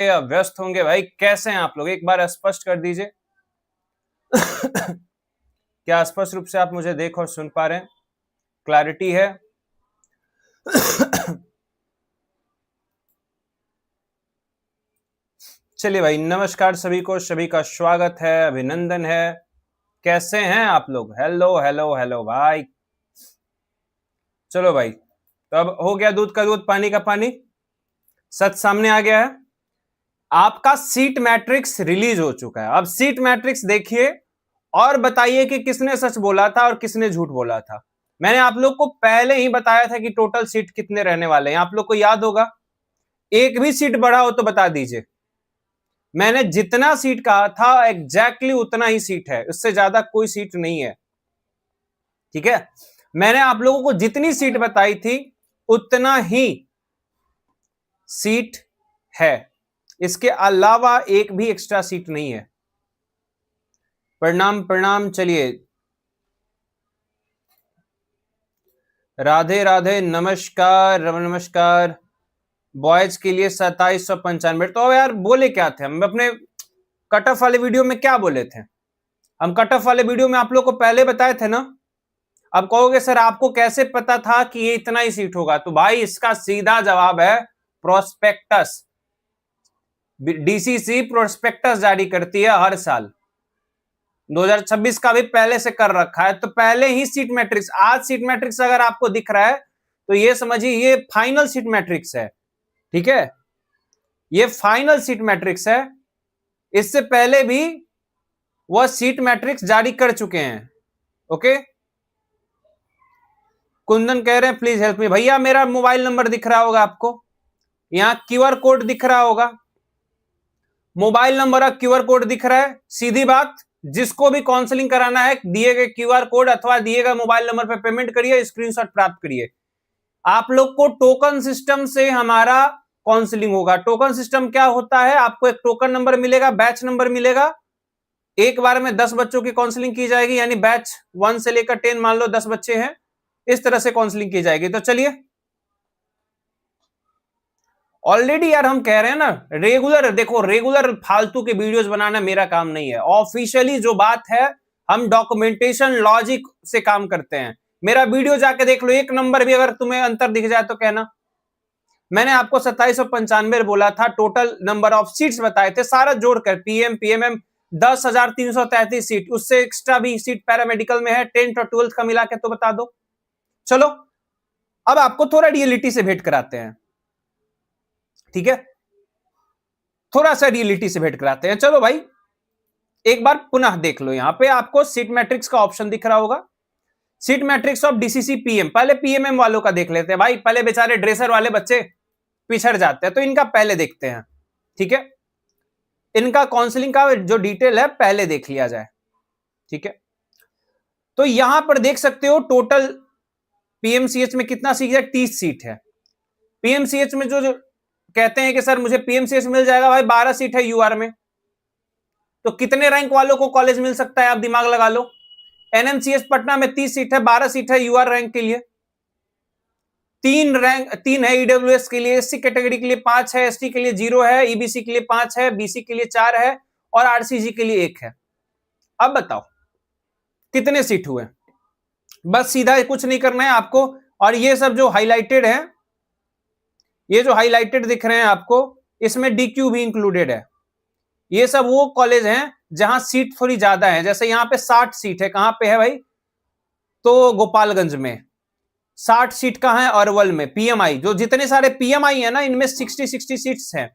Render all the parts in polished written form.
व्यस्त होंगे भाई। कैसे हैं आप लोग, एक बार स्पष्ट कर दीजिए। क्या स्पष्ट रूप से आप मुझे देख और सुन पा रहे हैं? क्लैरिटी है? चलिए भाई, नमस्कार सभी को, सभी का स्वागत है, अभिनंदन है। कैसे हैं आप लोग? हेलो हेलो हेलो भाई। चलो भाई, तो अब हो गया दूध का दूध, पानी का पानी, सच सामने आ गया है। आपका सीट मैट्रिक्स रिलीज हो चुका है। अब सीट मैट्रिक्स देखिए और बताइए कि किसने सच बोला था और किसने झूठ बोला था। मैंने आप लोग को पहले ही बताया था कि टोटल सीट कितने रहने वाले हैं, आप लोग को याद होगा। एक भी सीट बढ़ा हो तो बता दीजिए। मैंने जितना सीट कहा था एग्जैक्टली उतना ही सीट है, उससे ज्यादा कोई सीट नहीं है। ठीक है, मैंने आप लोगों को जितनी सीट बताई थी उतना ही सीट है, इसके अलावा एक भी एक्स्ट्रा सीट नहीं है। प्रणाम प्रणाम। चलिए, राधे राधे, नमस्कार नमस्कार। बॉयज के लिए 2795। तो अब यार बोले क्या थे हम अपने कट ऑफ वाले वीडियो में? क्या बोले थे हम कट ऑफ वाले वीडियो में? आप लोग को पहले बताए थे ना। अब कहोगे सर आपको कैसे पता था कि ये इतना ही सीट होगा? तो भाई इसका सीधा जवाब है प्रोस्पेक्टस। डीसीसी प्रोस्पेक्टस जारी करती है हर साल। 2026 का भी पहले से कर रखा है, तो पहले ही सीट मैट्रिक्स। आज सीट मैट्रिक्स अगर आपको दिख रहा है तो ये समझिए ये फाइनल सीट मैट्रिक्स है। ठीक है, ये फाइनल सीट मैट्रिक्स है। इससे पहले भी वह सीट मैट्रिक्स जारी कर चुके हैं। ओके, कुंदन कह रहे हैं प्लीज हेल्प मी। भैया मेरा मोबाइल नंबर दिख रहा होगा आपको, यहां क्यूआर कोड दिख रहा होगा, मोबाइल नंबर और क्यूआर कोड दिख रहा है। सीधी बात, जिसको भी काउंसलिंग कराना है दिए गए क्यूआर कोड अथवा दिए गए मोबाइल नंबर पर पेमेंट करिए, स्क्रीनशॉट प्राप्त करिए। आप लोग को टोकन सिस्टम से हमारा काउंसलिंग होगा। टोकन सिस्टम क्या होता है? आपको एक टोकन नंबर मिलेगा, बैच नंबर मिलेगा। एक बार में 10 बच्चों की काउंसलिंग की जाएगी, यानी बैच 1 से लेकर 10, मान लो 10 बच्चे हैं, इस तरह से काउंसलिंग की जाएगी। तो चलिए, ऑलरेडी यार हम कह रहे हैं ना, रेगुलर देखो, रेगुलर फालतू के वीडियोस बनाना मेरा काम नहीं है। ऑफिशियली जो बात है हम डॉक्यूमेंटेशन लॉजिक से काम करते हैं। मेरा वीडियो जाके देख लो, एक नंबर भी अगर तुम्हें अंतर दिख जाए तो कहना। मैंने आपको 2795 बोला था, टोटल नंबर ऑफ सीट्स बताए थे सारा जोड़कर, पीएम पीएमएम 10,333 सीट, उससे एक्स्ट्रा भी सीट पैरामेडिकल में है, 10th और 12th का मिला के तो बता दो। चलो अब आपको थोड़ा रियलिटी से भेंट कराते हैं। ठीक है, थोड़ा सा रियलिटी से भेंट कराते हैं। चलो भाई, एक बार पुनः देख लो, यहां पे आपको सीट मैट्रिक्स का ऑप्शन दिख रहा होगा, seat matrix of DCC PM. पहले पीएमएम वालों का देख लेते हैं भाई, पहले बेचारे ड्रेसर वाले बच्चे पिछड़ जाते हैं, तो इनका पहले देखते हैं। ठीक है, इनका काउंसलिंग का जो डिटेल है पहले देख लिया जाए। ठीक है, तो यहां पर देख सकते हो टोटल पीएमसीएच में कितना सीट है? 30 सीट है। पीएमसीएच में जो कहते हैं कि सर मुझे पीएमसीएच मिल जाएगा, भाई 12 सीट है यूआर में। तो कितने रैंक वालों को कॉलेज मिल सकता है? आप दिमाग लगा लो। एनएमसीएच पटना में 30 सीट है, 12 सीट है यूआर रैंक के लिए, 3 है ईडब्ल्यूएस के लिए, एससी कैटेगरी के लिए 5 है, एसटी के लिए 0 है, ईबीसी के लिए 5 है, बीसी के लिए 4 है और आरसीजी के लिए 1 है। अब बताओ कितने सीट हुए? बस सीधा कुछ नहीं करना है आपको। और ये सब जो हाईलाइटेड है, ये जो हाईलाइटेड दिख रहे हैं आपको, इसमें डीक्यू भी इंक्लूडेड है। ये सब वो कॉलेज हैं जहां सीट थोड़ी ज्यादा है। जैसे यहां पे 60 सीट है, कहां पे है भाई? तो गोपालगंज में। 60 सीट कहां है? अरवल में। पीएमआई, जो जितने सारे पीएमआई है ना, इनमें 60 सीट्स हैं।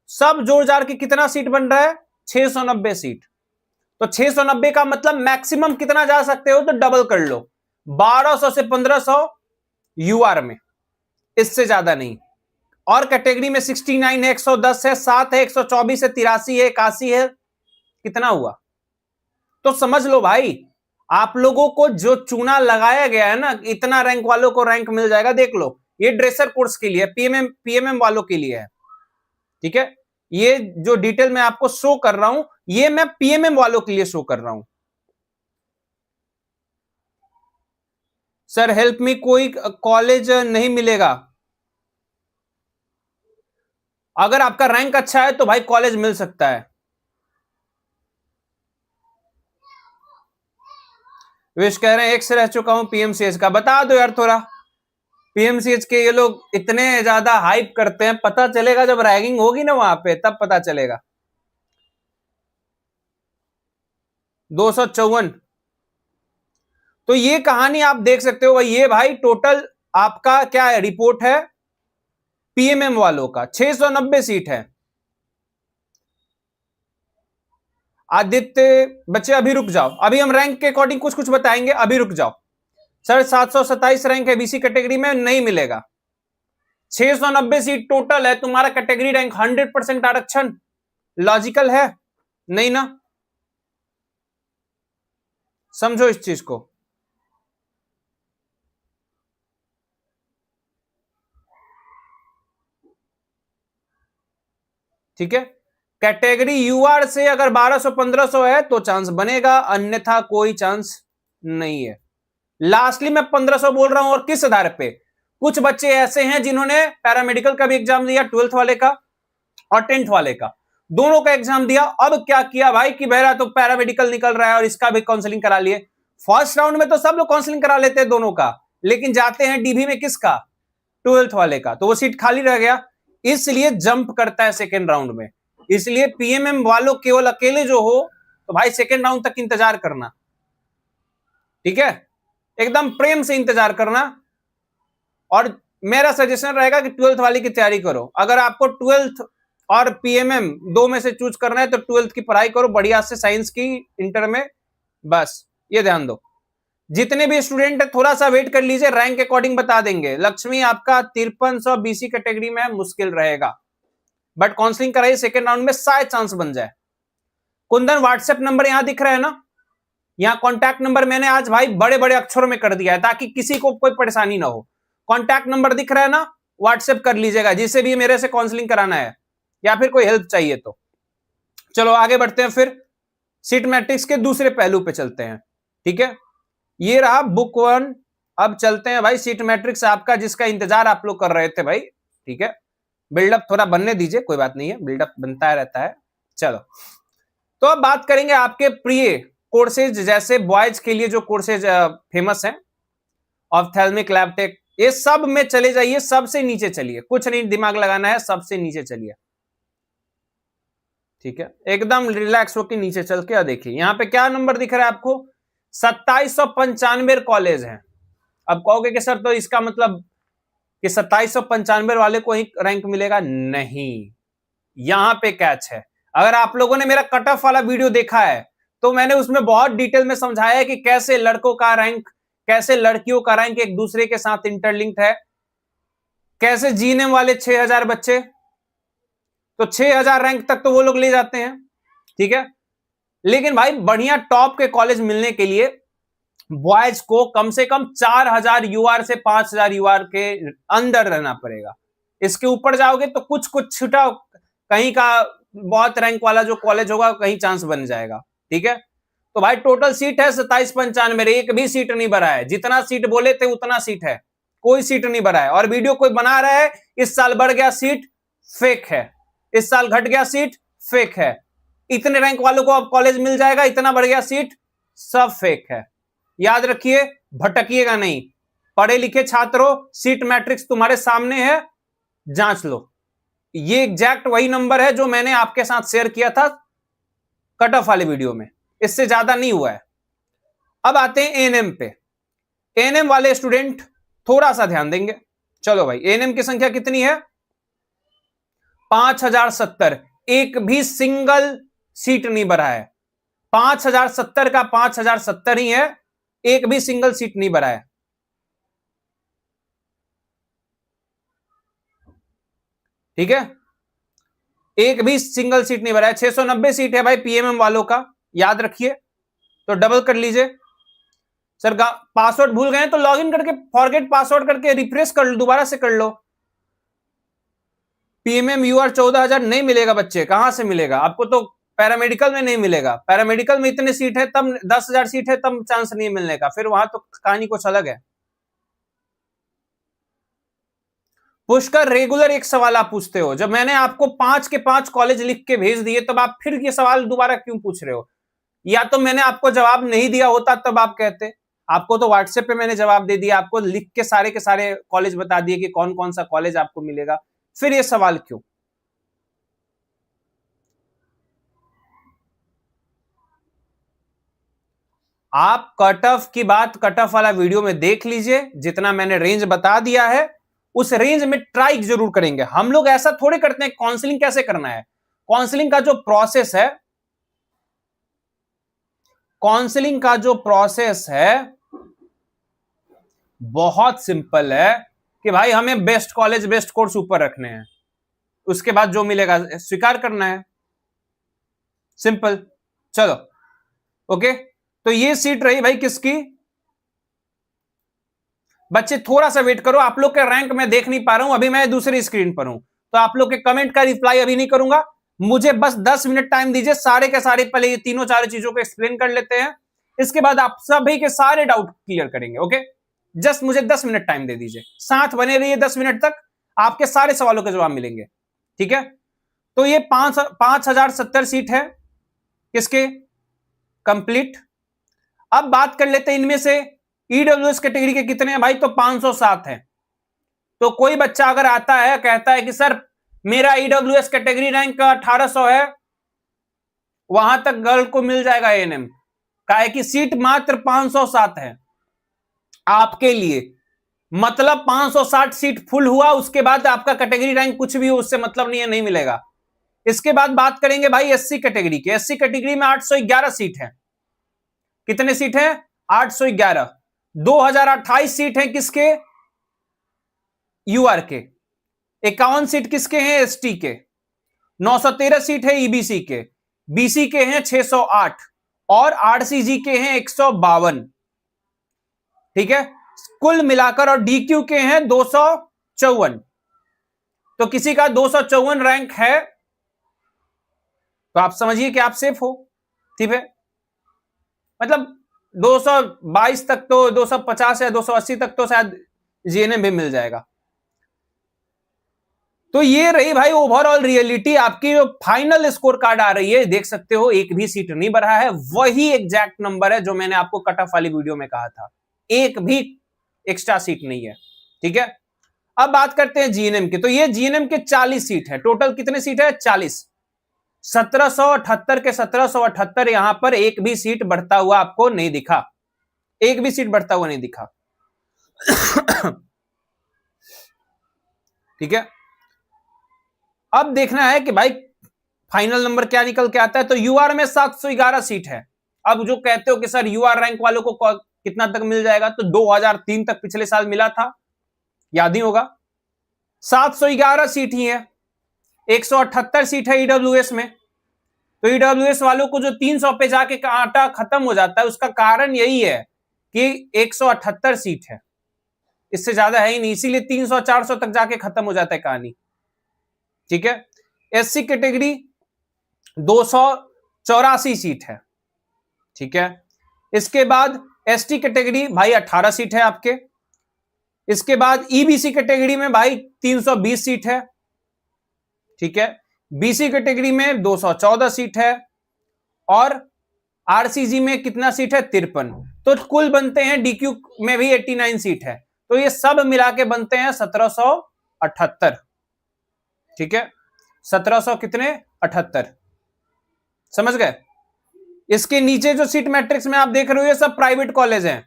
सब जोड़ जाड़ के कितना सीट बन रहा है? 690 सीट। तो 690 का मतलब मैक्सिमम कितना जा सकते हो? तो डबल कर लो, 1200 से 1500 यूआर में, इससे ज्यादा नहीं। और कैटेगरी में 69 है, 110 है, 7 है, 124 है, 83 है, 81 है, कितना हुआ? तो समझ लो भाई, आप लोगों को जो चूना लगाया गया है ना, इतना रैंक वालों को रैंक मिल जाएगा। देख लो, ये ड्रेसर कोर्स के लिए, पीएमएम वालों के लिए है। ठीक है, ये जो डिटेल मैं आपको शो कर रहा हूं, ये मैं पीएमएम वालों के लिए शो कर रहा हूं। सर हेल्प मी, कोई कॉलेज नहीं मिलेगा? अगर आपका रैंक अच्छा है तो भाई कॉलेज मिल सकता है। विश कह रहे हैं एक से रह चुका हूं पीएमसीएच का, बता दो यार थोड़ा। पीएमसीएच के ये लोग इतने ज्यादा हाइप करते हैं, पता चलेगा जब रैगिंग होगी ना वहां पे, तब पता चलेगा। 254। तो ये कहानी आप देख सकते हो भाई, ये भाई टोटल आपका क्या है, रिपोर्ट है पीएमएम वालों का 690 सीट है। आदित्य बच्चे अभी रुक जाओ, अभी हम रैंक के अकॉर्डिंग कुछ कुछ बताएंगे, अभी रुक जाओ। सर 727 रैंक है बीसी कैटेगरी में, नहीं मिलेगा। 690 सीट टोटल है, तुम्हारा कैटेगरी रैंक 100% आरक्षण लॉजिकल है नहीं ना? समझो इस चीज को। ठीक है, कैटेगरी यूआर से अगर 1200-1500 है तो चांस बनेगा, अन्यथा कोई चांस नहीं है। लास्टली मैं 1500 बोल रहा हूं, और किस आधार पे? कुछ बच्चे ऐसे हैं जिन्होंने पैरामेडिकल का भी एग्जाम दिया, 12th वाले का और 10th वाले का, दोनों का एग्जाम दिया। अब क्या किया भाई कि मेरा तो पैरामेडिकल निकल रहा है और इसका भी काउंसलिंग करा लिए। फर्स्ट राउंड में तो सब लोग काउंसलिंग करा लेते हैं दोनों का, लेकिन जाते हैं डीबी में किसका? 12th वाले का, तो वो सीट खाली रह गया, इसलिए जंप करता है सेकेंड राउंड में। इसलिए पीएमएम वालों केवल अकेले जो हो तो भाई सेकेंड राउंड तक इंतजार करना, ठीक है, एकदम प्रेम से इंतजार करना। और मेरा सजेशन रहेगा कि 12th वाली की तैयारी करो। अगर आपको 12th और पीएमएम दो में से चूज करना है तो 12th की पढ़ाई करो बढ़िया से, साइंस की इंटर में, बस ये ध्यान दो। जितने भी स्टूडेंट है थोड़ा सा वेट कर लीजिए, रैंक के अकॉर्डिंग बता देंगे। लक्ष्मी आपका 5300 बीसी कैटेगरी में मुश्किल रहेगा, बट काउंसलिंग कराइए सेकेंड राउंड में, शायद चांस बन जाए। कुंदन व्हाट्सएप नंबर यहां दिख रहा है ना, यहां कॉन्टैक्ट नंबर मैंने आज भाई बड़े बड़े अक्षरों में कर दिया है ताकि किसी को कोई परेशानी ना हो। कॉन्टैक्ट नंबर दिख रहा है ना, व्हाट्सएप कर लीजिएगा जिसे भी मेरे से काउंसलिंग कराना है या फिर कोई हेल्प चाहिए तो। चलो आगे बढ़ते हैं, फिर सीट मैट्रिक्स के दूसरे पहलू पे चलते हैं। ठीक है, ये रहा बुक 1। अब चलते हैं भाई सीट मैट्रिक्स आपका, जिसका इंतजार आप लोग कर रहे थे भाई। ठीक है, बिल्डअप थोड़ा बनने दीजिए, कोई बात नहीं है, बिल्डअप बनता रहता है। चलो, तो अब बात करेंगे आपके प्रिय कोर्सेज, जैसे बॉयज के लिए जो कोर्सेज फेमस हैं, ऑप्थेल्मिक, लैबटेक, ये सब में चले जाइए, सबसे नीचे चलिए, कुछ नहीं दिमाग लगाना है, सबसे नीचे चलिए। ठीक है, एकदम रिलैक्स होकर नीचे चल के देखिए यहां पे क्या नंबर दिख रहा है आपको, 2795 कॉलेज हैं। अब कहोगे कि सर तो इसका मतलब कि 2795 वाले को ही रैंक मिलेगा? नहीं, यहां पे कैच है। अगर आप लोगों ने मेरा कट ऑफ वाला वीडियो देखा है तो मैंने उसमें बहुत डिटेल में समझाया है कि कैसे लड़कों का रैंक, कैसे लड़कियों का रैंक एक दूसरे के साथ इंटरलिंक्ड है, कैसे जीएनएम वाले 6000 बच्चे, तो 6000 रैंक तक तो वो लोग ले जाते हैं। ठीक है, लेकिन भाई बढ़िया टॉप के कॉलेज मिलने के लिए बॉयज को कम से कम 4000 यूआर से 5000 यूआर के अंदर रहना पड़ेगा। इसके ऊपर जाओगे तो कुछ कुछ छुटा, कहीं का बहुत रैंक वाला जो कॉलेज होगा कहीं चांस बन जाएगा। ठीक है, तो भाई टोटल सीट है 2795, एक भी सीट नहीं भरा है। जितना सीट बोले थे उतना सीट है, कोई सीट नहीं भरा है। और वीडियो कोई बना रहा है इस साल बढ़ गया सीट, फेक है। इस साल घट गया सीट, फेक है। इतने रैंक वालों को अब कॉलेज मिल जाएगा, इतना बढ़ गया सीट, सब फेक है। याद रखिए, भटकिएगा नहीं। पढ़े लिखे छात्रों, सीट मैट्रिक्स तुम्हारे सामने है, जांच लो। ये एग्जैक्ट वही नंबर है जो मैंने आपके साथ शेयर किया था कट ऑफ वाले वीडियो में, इससे ज्यादा नहीं हुआ है। अब आते हैं एएनएम पे। एएनएम वाले स्टूडेंट थोड़ा सा ध्यान देंगे। चलो भाई, एएनएम की संख्या कितनी है? 5070। एक भी सिंगल सीट नहीं भरा है। 5070 का 5070 ही है, एक भी सिंगल सीट नहीं भरा है। ठीक है, एक भी सिंगल सीट नहीं भरा है। 690 सीट है भाई पीएमएम वालों का, याद रखिए, तो डबल कर लीजिए। सर पासवर्ड भूल गए तो लॉगिन करके फॉरगेट पासवर्ड करके रिफ्रेश कर लो, दोबारा से कर लो। पीएमएम यूआर 14000 नहीं मिलेगा बच्चे, कहां से मिलेगा आपको? तो पैरामेडिकल में नहीं मिलेगा, पैरामेडिकल में इतने सीट है तब 10,000 सीट है तब चांस नहीं मिलने का, फिर वहां तो कहानी कुछ अलग है। पुष्कर रेगुलर एक सवाल आप पूछते हो, जब मैंने आपको 5 के 5 कॉलेज लिख के भेज दिए तब आप फिर ये सवाल दोबारा क्यों पूछ रहे हो? या तो मैंने आपको जवाब नहीं दिया होता तब आप कहते। आपको तो व्हाट्सएप पे मैंने जवाब दे दिया, आपको लिख के सारे कॉलेज बता दिए कि कौन कौन सा कॉलेज आपको मिलेगा, फिर ये सवाल क्यों? आप कट ऑफ की बात कट ऑफ वाला वीडियो में देख लीजिए, जितना मैंने रेंज बता दिया है उस रेंज में ट्राई जरूर करेंगे। हम लोग ऐसा थोड़े करते हैं, काउंसलिंग कैसे करना है, काउंसलिंग का जो प्रोसेस है, काउंसलिंग का जो प्रोसेस है बहुत सिंपल है कि भाई हमें बेस्ट कॉलेज बेस्ट कोर्स ऊपर रखने हैं, उसके बाद जो मिलेगा स्वीकार करना है, सिंपल। चलो ओके, तो ये सीट रही भाई किसकी? बच्चे थोड़ा सा वेट करो, आप लोग के रैंक मैं देख नहीं पा रहा हूं, अभी मैं दूसरी स्क्रीन पर हूं, तो आप लोग के कमेंट का रिप्लाई अभी नहीं करूंगा, मुझे बस 10 मिनट टाइम दीजिए, सारे के सारे पहले ये तीनों चारों चीजों को एक्सप्लेन कर लेते हैं, इसके बाद आप सभी के सारे डाउट क्लियर करेंगे। ओके, जस्ट मुझे 10 मिनट टाइम दे दीजिए, साथ बने रहिए 10 मिनट तक, आपके सारे सवालों के जवाब मिलेंगे, ठीक है? तो ये 5070 सीट है किसके? कंप्लीट। अब बात कर लेते हैं इनमें से ईडब्ल्यूएस कैटेगरी के कितने हैं भाई, तो 507 हैं। तो कोई बच्चा अगर आता है कहता है कि सर मेरा ईडब्ल्यूएस कैटेगरी रैंक 1800 है, वहां तक गर्ल को मिल जाएगा एएनएम, काहे की सीट मात्र 507 है आपके लिए, मतलब 560 सीट फुल हुआ, उसके बाद आपका कैटेगरी रैंक कुछ भी हो उससे मतलब नहीं है, नहीं मिलेगा। इसके बाद बात करेंगे भाई एससी कैटेगरी के, एससी कैटेगरी में 811 सीट है। कितने सीट है? 811। 2028 सीट है किसके? यूआर के। 51 सीट किसके हैं? एसटी के। 913 सीट है ईबीसी के, बीसी के हैं 608 और आरसीजी के हैं 152, ठीक है, कुल मिलाकर, और डीक्यू के हैं 254। तो किसी का 254 रैंक है तो आप समझिए कि आप सेफ हो, ठीक है, मतलब 222 तक तो, 250 या 280 तक तो शायद जीएनएम भी मिल जाएगा। तो ये रही भाई ओवरऑल रियलिटी, आपकी जो फाइनल स्कोर कार्ड आ रही है, देख सकते हो एक भी सीट नहीं बढ़ा है, वही एग्जैक्ट नंबर है जो मैंने आपको कट ऑफ वाली वीडियो में कहा था, एक भी एक्स्ट्रा सीट नहीं है, ठीक है। अब बात करते हैं जीएनएम की, तो ये जीएनएम के 40 सीट है, टोटल कितने सीट है? 40। 1778 के 1778, यहां पर एक भी सीट बढ़ता हुआ आपको नहीं दिखा, एक भी सीट बढ़ता हुआ नहीं दिखा, ठीक है। अब देखना है कि भाई फाइनल नंबर क्या निकल के आता है। तो यूआर में 711 सीट है। अब जो कहते हो कि सर यूआर रैंक वालों को कितना तक मिल जाएगा, तो 2003 तक पिछले साल मिला था, याद ही होगा। 711 सीट ही है, 178 सीट है ईडब्ल्यूएस में। तो ईडब्ल्यूएस वालों को जो 300 पे जाके आटा खत्म हो जाता है, उसका कारण यही है कि 178 सीट है, इससे ज्यादा है ही नहीं, इसीलिए 300-400 तक जाके खत्म हो जाता है कहानी, ठीक है। एससी कैटेगरी 284 सीट है, ठीक है। इसके बाद एसटी कैटेगरी भाई 18 सीट है आपके। इसके बाद ईबीसी कैटेगरी में भाई 320 सीट है, ठीक है। बीसी कैटेगरी में 214 सीट है और आरसीजी में कितना सीट है? 53। तो कुल बनते हैं, डीक्यू में भी 89 सीट है, तो ये सब मिला के बनते हैं 1778, ठीक है। 1700 कितने? 78, समझ गए। इसके नीचे जो सीट मैट्रिक्स में आप देख रहे हो ये सब प्राइवेट कॉलेज हैं,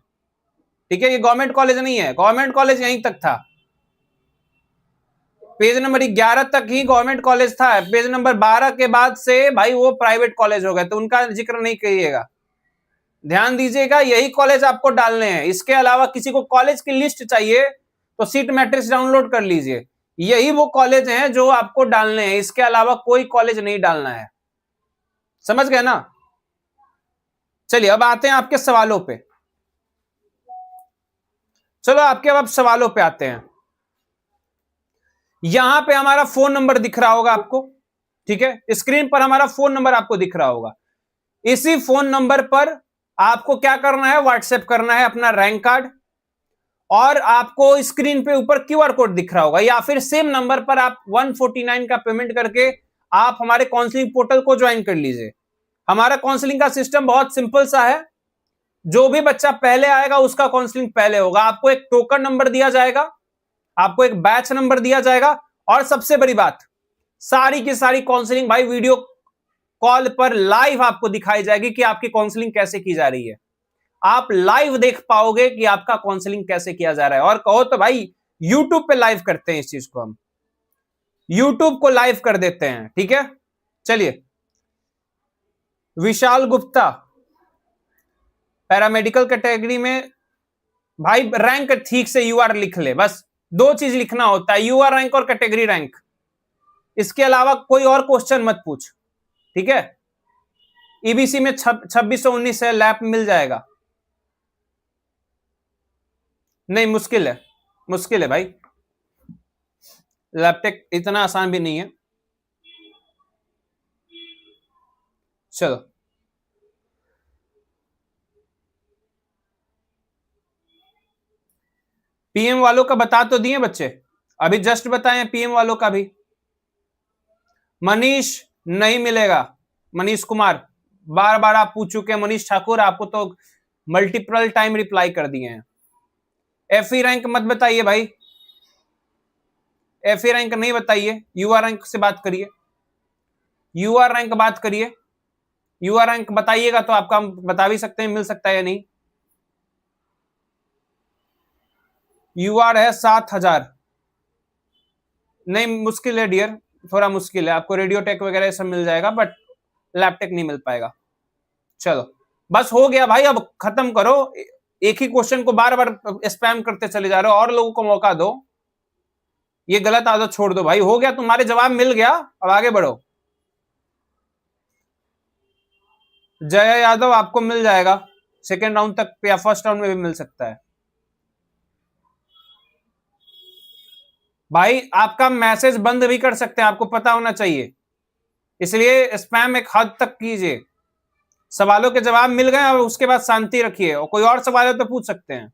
ठीक है, ये गवर्नमेंट कॉलेज नहीं है, गवर्नमेंट कॉलेज यहीं तक था, पेज नंबर 11 तक ही गवर्नमेंट कॉलेज था, पेज नंबर 12 के बाद से भाई वो प्राइवेट कॉलेज हो गए, तो उनका जिक्र नहीं करिएगा, ध्यान दीजिएगा, यही कॉलेज आपको डालने हैं। इसके अलावा किसी को कॉलेज की लिस्ट चाहिए तो सीट मैट्रिक्स डाउनलोड कर लीजिए, यही वो कॉलेज हैं जो आपको डालने हैं, इसके अलावा कोई कॉलेज नहीं डालना है, समझ गए ना। चलिए अब आते हैं आपके सवालों पे, चलो आपके अब सवालों पे आते हैं। यहां पे हमारा फोन नंबर दिख रहा होगा आपको, ठीक है, स्क्रीन पर हमारा फोन नंबर आपको दिख रहा होगा। इसी फोन नंबर पर आपको क्या करना है? व्हाट्सएप करना है अपना रैंक कार्ड, और आपको स्क्रीन पे ऊपर क्यूआर कोड दिख रहा होगा, या फिर सेम नंबर पर आप 149 का पेमेंट करके आप हमारे काउंसलिंग पोर्टल को ज्वाइन कर लीजिए। हमारा काउंसलिंग का सिस्टम बहुत सिंपल सा है, जो भी बच्चा पहले आएगा उसका काउंसलिंग पहले होगा। आपको एक टोकन नंबर दिया जाएगा, आपको एक बैच नंबर दिया जाएगा, और सबसे बड़ी बात, सारी की सारी काउंसलिंग भाई वीडियो कॉल पर लाइव आपको दिखाई जाएगी कि आपकी काउंसलिंग कैसे की जा रही है। आप लाइव देख पाओगे कि आपका काउंसलिंग कैसे किया जा रहा है। और कहो तो भाई यूट्यूब पे लाइव करते हैं इस चीज को, हम यूट्यूब को लाइव कर देते हैं, ठीक है। चलिए, विशाल गुप्ता पैरामेडिकल कैटेगरी में भाई रैंक ठीक से यूआर लिख ले, बस 2 चीज लिखना होता है, यूआर रैंक और कैटेगरी रैंक। इसके अलावा कोई और क्वेश्चन मत पूछ, ठीक है। ईबीसी में 2619 है, लैब मिल जाएगा। नहीं, मुश्किल है, मुश्किल है भाई, लैपटेक इतना आसान भी नहीं है। चलो, पीएम वालों का बता तो दिए बच्चे, अभी जस्ट बताए पीएम वालों का भी। मनीष नहीं मिलेगा, मनीष कुमार, बार बार आप पूछ चुके हैं मनीष ठाकुर, आपको तो मल्टीपल टाइम रिप्लाई कर दिए हैं। एफई रैंक मत बताइए भाई, एफई रैंक नहीं बताइए, यूआर रैंक से बात करिए, यूआर रैंक बात करिए। यूआर रैंक बताइएगा तो आपका हम बता भी सकते हैं मिल सकता है या नहीं। यूआर है 7000, नहीं मुश्किल है डियर, थोड़ा मुश्किल है। आपको रेडियो टेक वगैरह सब मिल जाएगा, बट लैपटेक नहीं मिल पाएगा। चलो बस हो गया भाई, अब खत्म करो, एक ही क्वेश्चन को बार बार स्पैम करते चले जा रहे हो, और लोगों को मौका दो, ये गलत आदत छोड़ दो भाई। हो गया, तुम्हारे जवाब मिल गया, अब आगे बढ़ो। जया यादव आपको मिल जाएगा सेकेंड राउंड तक या फर्स्ट राउंड में भी मिल सकता है भाई। आपका मैसेज बंद भी कर सकते हैं, आपको पता होना चाहिए, इसलिए स्पैम एक हद तक कीजिए। सवालों के जवाब मिल गए और उसके बाद शांति रखिए, और कोई और सवाल है तो पूछ सकते हैं।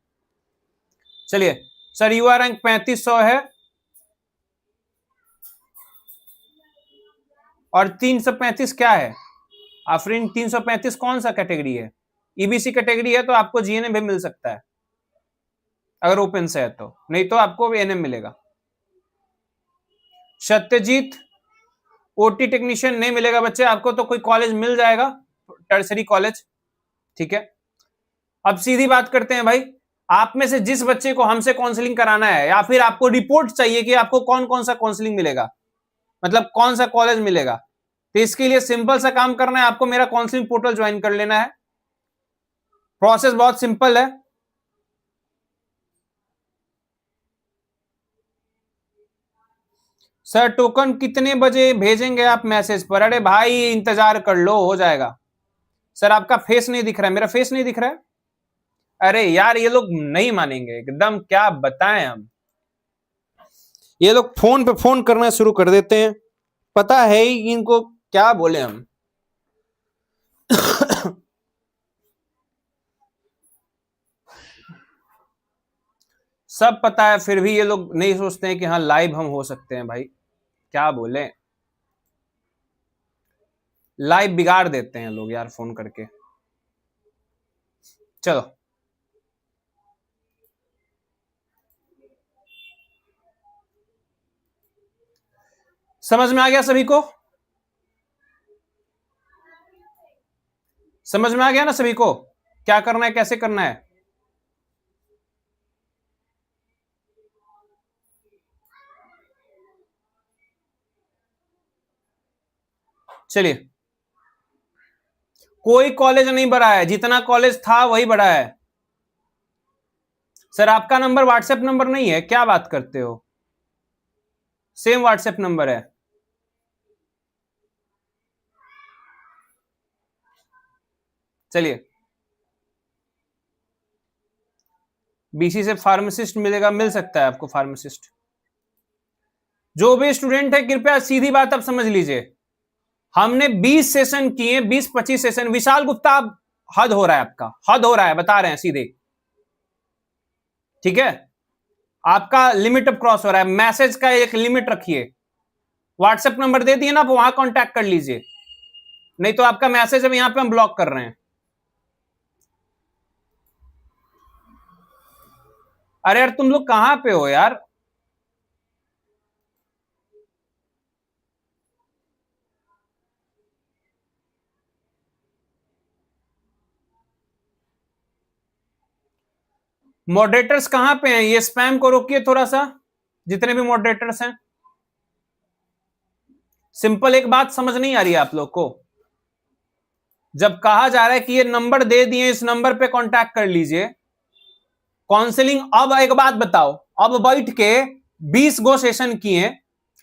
चलिए सर, यूआर रैंक 3500 है और 335 क्या है आफरीन? 335 कौन सा कैटेगरी है? ईबीसी कैटेगरी है तो आपको जीएनएम भी मिल सकता है अगर ओपन से है तो, नहीं तो आपको एनएम मिलेगा। सत्यजीत, ओटी टेक्नीशियन नहीं मिलेगा बच्चे आपको, तो कोई कॉलेज मिल जाएगा, टर्सरी कॉलेज, ठीक है। अब सीधी बात करते हैं भाई, आप में से जिस बच्चे को हमसे काउंसलिंग कराना है, या फिर आपको रिपोर्ट चाहिए कि आपको कौन कौन सा काउंसलिंग मिलेगा, मतलब कौन सा कॉलेज मिलेगा, तो इसके लिए सिंपल सा काम करना है, आपको मेरा काउंसलिंग पोर्टल ज्वाइन कर लेना है। प्रोसेस बहुत सिंपल है। सर टोकन कितने बजे भेजेंगे आप मैसेज पर? अरे भाई इंतजार कर लो, हो जाएगा। सर आपका फेस नहीं दिख रहा है, मेरा फेस नहीं दिख रहा है। अरे यार ये लोग नहीं मानेंगे एकदम, क्या बताएं हम, ये लोग फोन पे फोन करना शुरू कर देते हैं, पता है ही इनको क्या बोले हम। सब पता है, फिर भी ये लोग नहीं सोचते हैं कि हाँ लाइव हम हो सकते हैं। भाई क्या बोले, लाइव बिगाड़ देते हैं लोग यार फोन करके। चलो समझ में आ गया सभी को? समझ में आ गया ना सभी को, क्या करना है कैसे करना है? चलिए, कोई कॉलेज नहीं बढ़ा है, जितना कॉलेज था वही बढ़ा है। सर आपका नंबर व्हाट्सएप नंबर नहीं है, क्या बात करते हो? सेम व्हाट्सएप नंबर है। चलिए, बीसी से फार्मासिस्ट मिलेगा, मिल सकता है आपको फार्मासिस्ट। जो भी स्टूडेंट है कृपया सीधी बात आप समझ लीजिए, हमने 20 सेशन किए, 20-25 सेशन। विशाल गुप्ता आप हद हो रहा है, आपका हद हो रहा है, बता रहे हैं सीधे, ठीक है। आपका लिमिट अब क्रॉस हो रहा है, मैसेज का एक लिमिट रखिए। व्हाट्सएप नंबर दे दिए ना, आप वहां कांटेक्ट कर लीजिए, नहीं तो आपका मैसेज अब यहां पे हम ब्लॉक कर रहे हैं। अरे यार तुम लोग कहां पे हो यार? मॉडरेटर्स कहां पे हैं? ये स्पैम को रोकिए थोड़ा सा, जितने भी मॉडरेटर्स हैं। सिंपल एक बात समझ नहीं आ रही है आप लोग को? जब कहा जा रहा है कि ये नंबर दे दिए, इस नंबर पे कांटेक्ट कर लीजिए काउंसलिंग। अब एक बात बताओ, अब बैठ के 20 गो सेशन किए,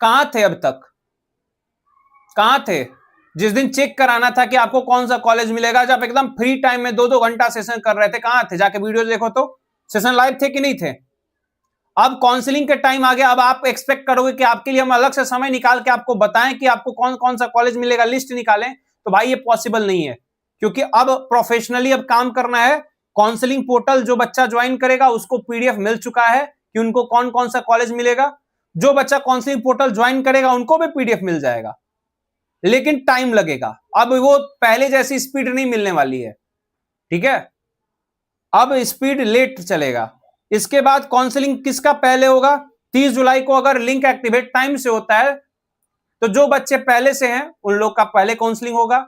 कहां थे अब तक? कहां थे जिस दिन चेक कराना था कि आपको कौन सा कॉलेज मिलेगा, जब एकदम फ्री टाइम में 2-2 घंटा सेशन कर रहे थे? कहां थे? जाके वीडियो देखो तो, सेशन लाइव थे कि नहीं थे? अब काउंसलिंग के टाइम आ गया, अब आप एक्सपेक्ट करोगे कि आपके लिए हम अलग से समय निकाल के आपको बताएं कि आपको कौन कौन सा कॉलेज मिलेगा, लिस्ट निकालें? तो भाई ये पॉसिबल नहीं है, क्योंकि अब प्रोफेशनली अब काम करना है। काउंसलिंग पोर्टल जो बच्चा ज्वाइन करेगा उसको पीडीएफ मिल चुका है कि उनको कौन कौन सा कॉलेज मिलेगा। जो बच्चा काउंसलिंग पोर्टल ज्वाइन करेगा उनको भी पीडीएफ मिल जाएगा, लेकिन टाइम लगेगा। अब वो पहले जैसी स्पीड नहीं मिलने वाली है, ठीक है? अब स्पीड लेट चलेगा। इसके बाद काउंसलिंग किसका पहले होगा? 30 जुलाई को अगर लिंक एक्टिवेट टाइम से होता है तो जो बच्चे पहले से हैं उन लोग का पहले काउंसलिंग होगा,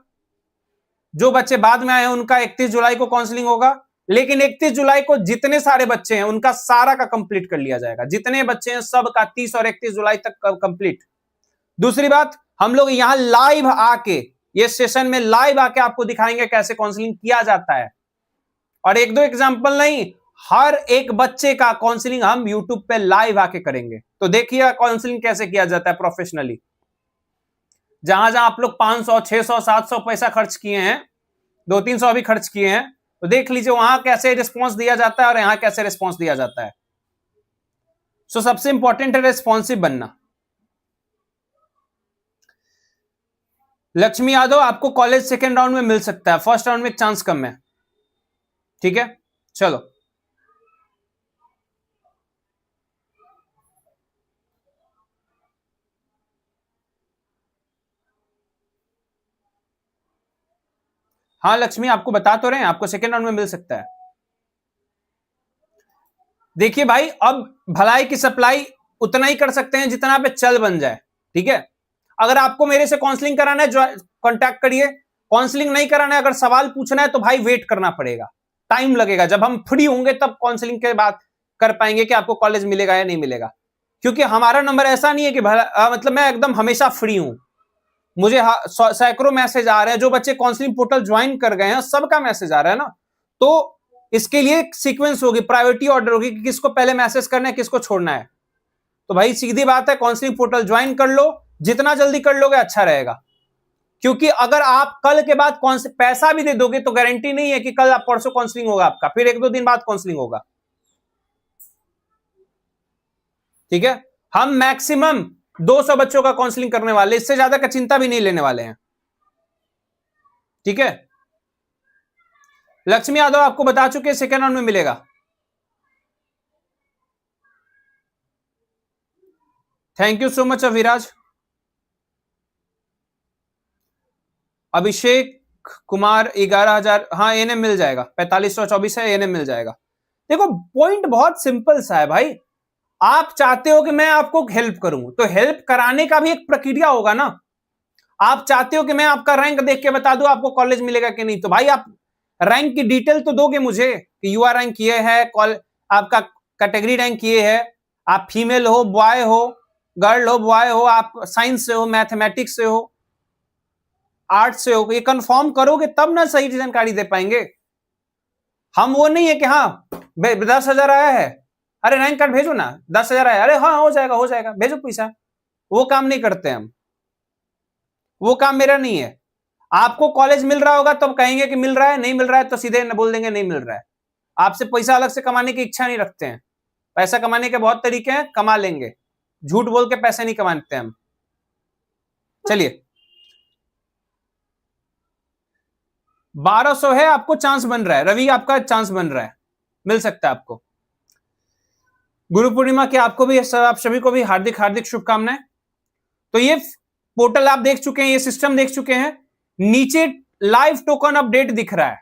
जो बच्चे बाद में आए हैं उनका 31 जुलाई को काउंसलिंग होगा। लेकिन 31 जुलाई को जितने सारे बच्चे हैं उनका सारा का कंप्लीट कर लिया जाएगा, जितने बच्चे हैं सबका 30 और 31 जुलाई तक कंप्लीट। दूसरी बात, हम लोग यहां लाइव आके, ये सेशन में लाइव आके आपको दिखाएंगे कैसे काउंसलिंग किया जाता है। और एक दो एग्जांपल नहीं, हर एक बच्चे का काउंसलिंग हम यूट्यूब पे लाइव आके करेंगे। तो देखिए काउंसलिंग कैसे किया जाता है प्रोफेशनली। जहां जहां आप लोग 500, 600, 700 पैसा खर्च किए हैं, 200-300 भी खर्च किए हैं, तो देख लीजिए वहां कैसे रिस्पॉन्स दिया जाता है और यहां कैसे रिस्पॉन्स दिया जाता है। सो सबसे इंपॉर्टेंट है रिस्पॉन्सिव बनना। लक्ष्मी यादव, आपको कॉलेज सेकेंड राउंड में मिल सकता है, फर्स्ट राउंड में चांस कम है, ठीक है? चलो, हाँ लक्ष्मी, आपको बता तो रहे हैं आपको सेकेंड राउंड में मिल सकता है। देखिए भाई, अब भलाई की सप्लाई उतना ही कर सकते हैं जितना पे चल बन जाए, ठीक है? अगर आपको मेरे से काउंसलिंग कराना है जो कांटेक्ट करिए, काउंसलिंग नहीं कराना है, अगर सवाल पूछना है तो भाई वेट करना पड़ेगा, टाइम लगेगा। जब हम फ्री होंगे तब काउंसलिंग के बाद कर पाएंगे कि आपको कॉलेज मिलेगा या नहीं मिलेगा, क्योंकि हमारा नंबर ऐसा नहीं है कि मतलब मैं एकदम हमेशा फ्री हूं। मुझे सैकड़ों मैसेज आ रहे हैं, जो बच्चे काउंसलिंग पोर्टल ज्वाइन कर गए हैं सबका मैसेज आ रहा है ना। तो इसके लिए एक सीक्वेंस होगी, प्रायोरिटी ऑर्डर होगी कि किसको पहले मैसेज करना है, किसको छोड़ना है। तो भाई सीधी बात है, काउंसलिंग पोर्टल ज्वाइन कर लो, जितना जल्दी कर लोगे अच्छा रहेगा। क्योंकि अगर आप कल के बाद पैसा भी दे दोगे तो गारंटी नहीं है कि कल आप परसों काउंसलिंग होगा आपका, फिर 1-2 दिन बाद काउंसलिंग होगा, ठीक है? हम मैक्सिमम 200 बच्चों का काउंसलिंग करने वाले, इससे ज्यादा का चिंता भी नहीं लेने वाले हैं, ठीक है? लक्ष्मी यादव आपको बता चुके सेकेंड राउंड में मिलेगा। Thank you so much Aviraj. Abhishek Kumar 11,000, हाँ एनएम मिल जाएगा, 4524 है, एनएम मिल जाएगा। देखो पॉइंट बहुत सिंपल सा है भाई, आप चाहते हो कि मैं आपको हेल्प करूं, तो हेल्प कराने का भी एक प्रक्रिया होगा ना। आप चाहते हो कि मैं आपका रैंक देख के बता दूं आपको कॉलेज मिलेगा कि नहीं, तो भाई आप रैंक की डिटेल तो दोगे मुझे कि यूआर रैंक ये है, आपका कैटेगरी रैंक ये है, आप फीमेल हो, बॉय हो, गर्ल हो, बॉय हो, आप साइंस से हो, मैथमेटिक्स से हो, आर्ट से हो, ये कंफर्म करोगे तब ना सही जानकारी दे पाएंगे। हम वो नहीं है कि हाँ 10,000 आया है, अरे रैंक कार्ड भेजो ना, 10,000 आया, अरे हाँ हो जाएगा हो जाएगा, भेजो पैसा। वो काम नहीं करते हम, वो काम मेरा नहीं है। आपको कॉलेज मिल रहा होगा तब कहेंगे कि मिल रहा है, नहीं मिल रहा है तो सीधे बोल देंगे नहीं मिल रहा है। आपसे पैसा अलग से कमाने की इच्छा नहीं रखते हैं। पैसा कमाने के बहुत तरीके हैं, कमा लेंगे, झूठ बोल के पैसे नहीं कमाते हम। चलिए 1200 है, आपको चांस बन रहा है, रवि आपका चांस बन रहा है, मिल सकता है आपको। गुरु पूर्णिमा की आपको भी, आप सभी को भी हार्दिक हार्दिक शुभकामनाएं। तो ये पोर्टल आप देख चुके हैं, ये सिस्टम देख चुके हैं। नीचे लाइव टोकन अपडेट दिख रहा है,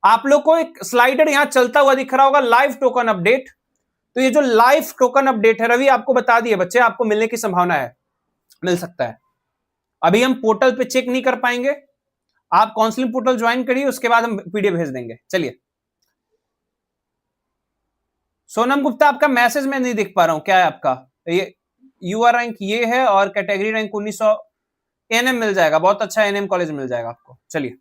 आप लोग को एक स्लाइडर यहां चलता हुआ दिख रहा होगा, लाइव टोकन अपडेट। तो ये जो लाइव टोकन अपडेट है, रवि आपको बता दिए बच्चे, आपको मिलने की संभावना है, मिल सकता है। अभी हम पोर्टल पे चेक नहीं कर पाएंगे, आप काउंसलिंग पोर्टल ज्वाइन करिए, उसके बाद हम पीडीएफ भेज देंगे। चलिए, सोनम गुप्ता आपका मैसेज में नहीं दिख पा रहा हूं, क्या है आपका? ये यूआर रैंक ये है और कैटेगरी रैंक 1900 एनएम मिल जाएगा, बहुत अच्छा एनएम कॉलेज मिल जाएगा आपको। चलिए,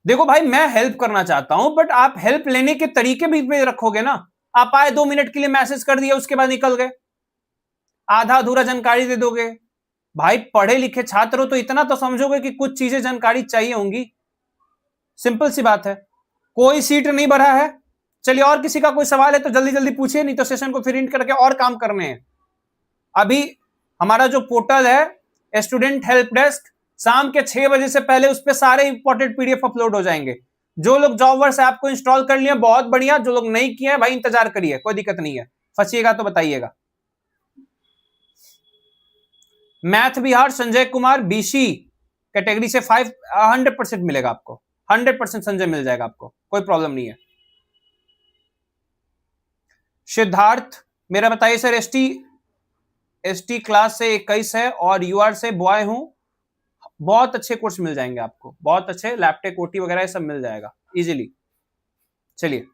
देखो भाई मैं हेल्प करना चाहता हूं, बट आप हेल्प लेने के तरीके भी रखोगे ना। आप आए 2 मिनट के लिए मैसेज कर दिया, उसके बाद निकल गए, आधा अधूरा जानकारी दे दोगे। भाई पढ़े लिखे छात्र हो तो इतना तो समझोगे कि कुछ चीजें जानकारी चाहिए होंगी, सिंपल सी बात है। कोई सीट नहीं भरा है, चलिए और किसी का कोई सवाल है तो जल्दी जल्दी पूछिए, नहीं तो सेशन को फिर एंड करके और काम करने हैं। अभी हमारा जो पोर्टल है स्टूडेंट हेल्प डेस्क, शाम के 6 बजे से पहले उस पर सारे इंपॉर्टेंट पीडीएफ अपलोड हो जाएंगे। जो लोग जॉबवर्स ऐप को इंस्टॉल कर लिए बहुत बढ़िया, जो लोग नहीं किए भाई इंतजार करिए, कोई दिक्कत नहीं है, फंसिएगा तो बताइएगा। Math Bihar Sanjay Kumar BC category से 100% मिलेगा आपको, 100% संजय मिल जाएगा आपको, कोई प्रॉब्लम नहीं है। सिद्धार्थ मेरा बताइए सर, एसटी क्लास से 21 है और यूआर से बॉय हूं, बहुत अच्छे कोर्स मिल जाएंगे आपको, बहुत अच्छे लैपटेक ओटी वगैरह सब मिल जाएगा इजीली। चलिए,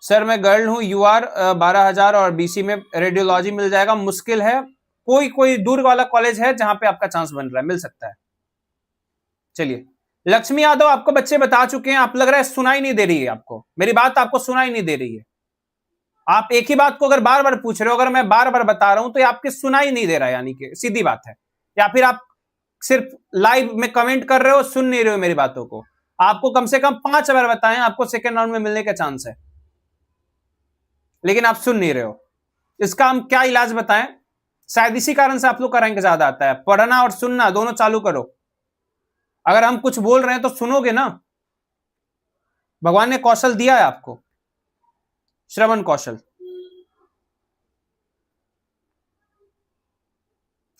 सर मैं गर्ल हूं, यूआर 12,000 और बीसी में रेडियोलॉजी मिल जाएगा, मुश्किल है, कोई कोई दूर वाला कॉलेज है जहां पे आपका चांस बन रहा है, मिल सकता है। चलिए, लक्ष्मी यादव आपको बच्चे बता चुके हैं, आप लग रहा है सुनाई नहीं दे रही है आपको मेरी बात, आपको सुनाई नहीं दे रही है। आप एक ही बात को अगर बार बार पूछ रहे हो, अगर मैं बार बार बता रहा हूं तो ये आपकी सुनाई नहीं दे रहा है, यानी कि सीधी बात है। या फिर आप सिर्फ लाइव में कमेंट कर रहे हो, सुन नहीं रहे हो मेरी बातों को। आपको कम से कम 5 बार बताएं, आपको सेकेंड राउंड में मिलने का चांस है, लेकिन आप सुन नहीं रहे हो। इसका हम क्या इलाज बताएं? शायद इसी कारण से आप लोग का रैंक ज्यादा आता है। पढ़ना और सुनना दोनों चालू करो। अगर हम कुछ बोल रहे हैं तो सुनोगे ना, भगवान ने कौशल दिया है आपको, श्रवण कौशल।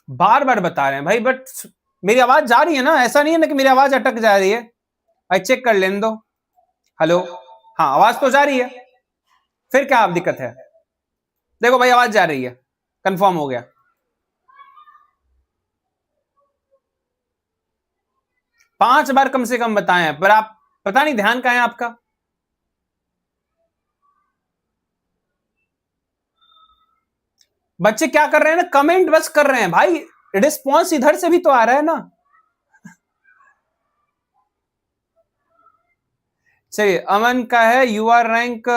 बार बार बता रहे हैं भाई, बट मेरी आवाज जा रही है ना, ऐसा नहीं है ना कि मेरी आवाज अटक जा रही है। भाई चेक कर लेने दो। हेलो, हाँ आवाज तो जा रही है, फिर क्या आप दिक्कत है? देखो भाई आवाज जा रही है, कंफर्म हो गया। पांच बार कम से कम बताएं, पर आप पता नहीं ध्यान कहां है आपका। बच्चे क्या कर रहे हैं ना, कमेंट बस कर रहे हैं भाई, रिस्पॉन्स इधर से भी तो आ रहा है ना। चलिए, अमन का है यूआर रैंक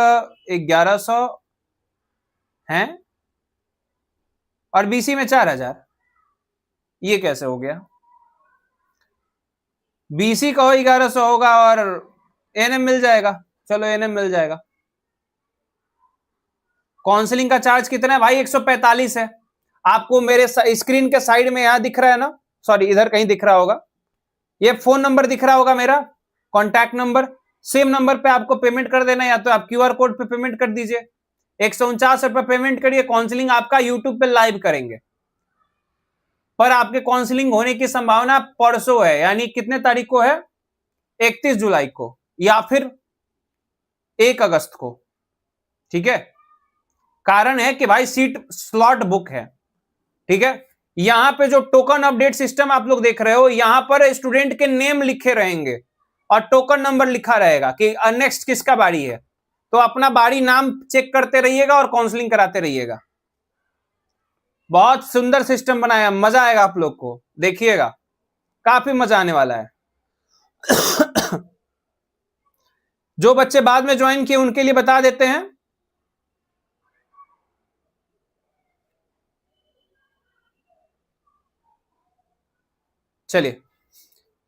1100 है और बीसी में 4000, ये कैसे हो गया? बीसी का 1100 होगा और एनएम मिल जाएगा, चलो एनएम मिल जाएगा। काउंसलिंग का चार्ज कितना है भाई? 145 है। आपको मेरे स्क्रीन के साइड में यहां दिख रहा है ना, सॉरी इधर कहीं दिख रहा होगा, ये फोन नंबर दिख रहा होगा मेरा, कॉन्टैक्ट नंबर, सेम नंबर पे आपको पेमेंट कर देना, या तो आप क्यूआर कोड पे पेमेंट कर दीजिए, 149 रुपए पेमेंट करिए, काउंसलिंग आपका यूट्यूब पे लाइव करेंगे। पर आपके काउंसलिंग होने की संभावना परसों है, यानी कितने तारीख को है? 31 जुलाई को या फिर 1 अगस्त को, ठीक है। कारण है कि भाई सीट स्लॉट बुक है, ठीक है। यहां पे जो टोकन अपडेट सिस्टम आप लोग देख रहे हो, यहां पर स्टूडेंट के नेम लिखे रहेंगे और टोकन नंबर लिखा रहेगा कि नेक्स्ट किसका बारी है। तो अपना बारी नाम चेक करते रहिएगा और काउंसलिंग कराते रहिएगा। बहुत सुंदर सिस्टम बनाया, मजा आएगा आप लोग को, देखिएगा काफी मजा आने वाला है। जो बच्चे बाद में ज्वाइन किए उनके लिए बता देते हैं, चलिए।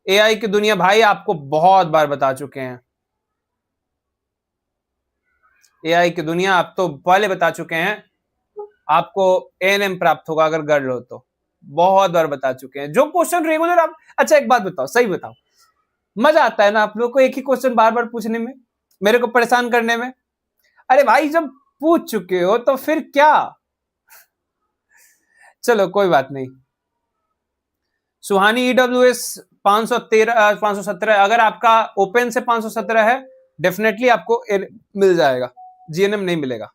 एआई की दुनिया भाई आपको बहुत बार बता चुके हैं, एआई की दुनिया आप तो पहले बता चुके हैं, आपको एएनएम प्राप्त होगा अगर गर्ल हो तो, बहुत बार बता चुके हैं। जो क्वेश्चन रेगुलर आप, अच्छा एक बात बताओ, सही बताओ, मजा आता है ना आप लोग को एक ही क्वेश्चन बार बार पूछने में, मेरे को परेशान करने में। अरे भाई जब पूछ चुके हो तो फिर क्या, चलो कोई बात नहीं। सुहानी ईडब्ल्यूएस 513 517, अगर आपका ओपन से 517 है डेफिनेटली आपको मिल जाएगा, जीएनएम नहीं मिलेगा।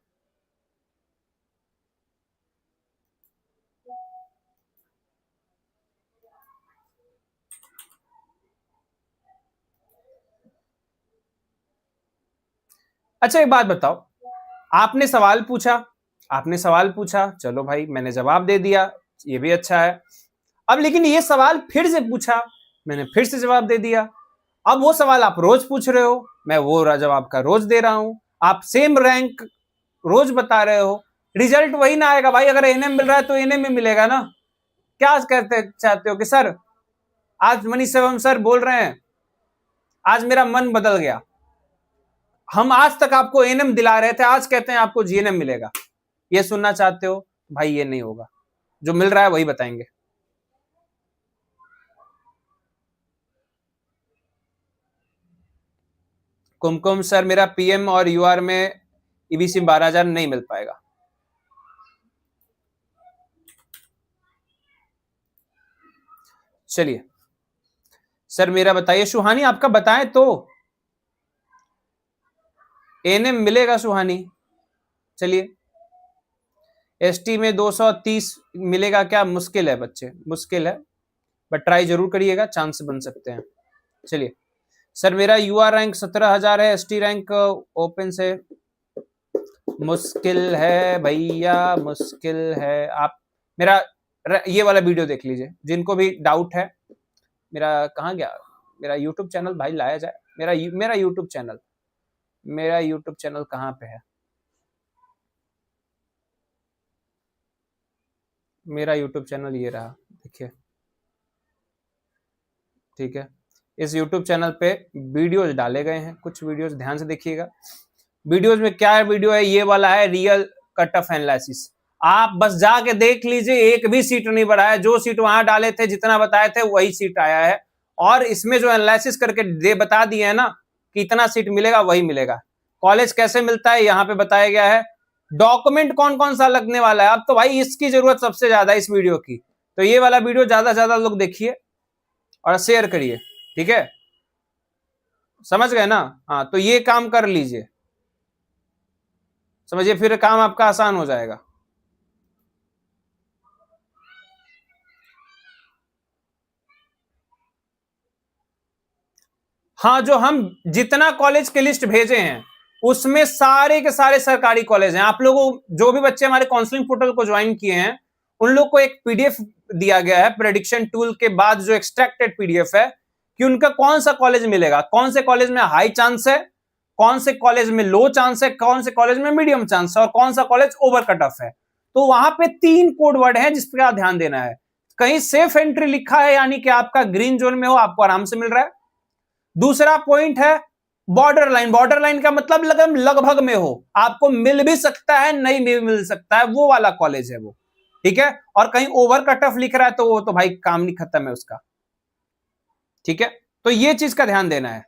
अच्छा एक बात बताओ, आपने सवाल पूछा, आपने सवाल पूछा, चलो भाई मैंने जवाब दे दिया, ये भी अच्छा है। अब लेकिन ये सवाल फिर से पूछा, मैंने फिर से जवाब दे दिया। अब वो सवाल आप रोज पूछ रहे हो, मैं वो जवाब का रोज दे रहा हूं, आप सेम रैंक रोज बता रहे हो, रिजल्ट वही ना आएगा भाई। अगर एनएम मिल रहा है तो एनएम में मिलेगा ना। क्या कहते चाहते हो कि सर आज मनीष शिवम सर बोल रहे हैं, आज मेरा मन बदल गया, हम आज तक आपको एनएम दिला रहे थे, आज कहते हैं आपको जीएनएम मिलेगा, ये सुनना चाहते हो? भाई ये नहीं होगा, जो मिल रहा है वही बताएंगे। कुमकुम सर मेरा पीएम और यूआर में ईबीसी 12,000 नहीं मिल पाएगा। चलिए सर मेरा बताइए, सुहानी आपका बताएं तो, एनएम मिलेगा सुहानी? चलिए एसटी में 230 मिलेगा क्या? मुश्किल है बच्चे, मुश्किल है, बट ट्राई जरूर करिएगा, चांस बन सकते हैं। चलिए सर मेरा यूआर रैंक 17,000 है, एसटी रैंक ओपन से मुश्किल है भैया, मुश्किल है। आप मेरा ये वाला वीडियो देख लीजिए, जिनको भी डाउट है। मेरा कहाँ गया मेरा यूट्यूब चैनल, भाई लाया जाए मेरा यूट्यूब चैनल, मेरा यूट्यूब चैनल कहाँ पे है? मेरा यूट्यूब चैनल ये रहा, देखिए, ठीक है। इस यूट्यूब चैनल पे वीडियोज डाले गए हैं, कुछ वीडियोज ध्यान से देखिएगा। वीडियोज में क्या वीडियो है? ये वाला है रियल कट ऑफ एनालिसिस। आप बस जाके देख लीजिए, एक भी सीट नहीं बढ़ा है, जो सीट वहां डाले थे, जितना बताए थे वही सीट आया है। और इसमें जो एनालिसिस करके दे बता दिए है ना कि इतना सीट मिलेगा, वही मिलेगा। कॉलेज कैसे मिलता है यहाँ पे बताया गया है। डॉक्यूमेंट कौन कौन सा लगने वाला है, अब तो भाई इसकी जरूरत सबसे ज्यादा है इस वीडियो की, तो ये वाला वीडियो ज्यादा से ज्यादा लोग देखिए और शेयर करिए, ठीक है? समझ गए ना? हाँ तो ये काम कर लीजिए, समझिए, फिर काम आपका आसान हो जाएगा। हाँ जो हम जितना कॉलेज के लिस्ट भेजे हैं उसमें सारे के सारे सरकारी कॉलेज हैं। आप लोगों, जो भी बच्चे हमारे काउंसलिंग पोर्टल को ज्वाइन किए हैं, उन लोग को एक पीडीएफ दिया गया है प्रेडिक्शन टूल के बाद, जो एक्सट्रैक्टेड पीडीएफ है कि उनका कौन सा कॉलेज मिलेगा, कौन से कॉलेज में हाई चांस है, कौन से कॉलेज में लो चांस है, कौन से कॉलेज में मीडियम चांस है और कौन सा कॉलेज ओवर कट ऑफ है। तो वहां पे 3 कोड वर्ड है जिस पर ध्यान देना है। कहीं सेफ एंट्री लिखा है, यानी कि आपका ग्रीन जोन में हो, आपको आराम से मिल रहा है। दूसरा पॉइंट है बॉर्डर लाइन। बॉर्डर लाइन का मतलब लगभग में हो, आपको मिल भी सकता है, नहीं भी मिल सकता है, वो वाला कॉलेज है वो, ठीक है। और कहीं ओवर कट ऑफ लिख रहा है तो वो तो भाई काम नहीं, खत्म है उसका, ठीक है। तो ये चीज का ध्यान देना है।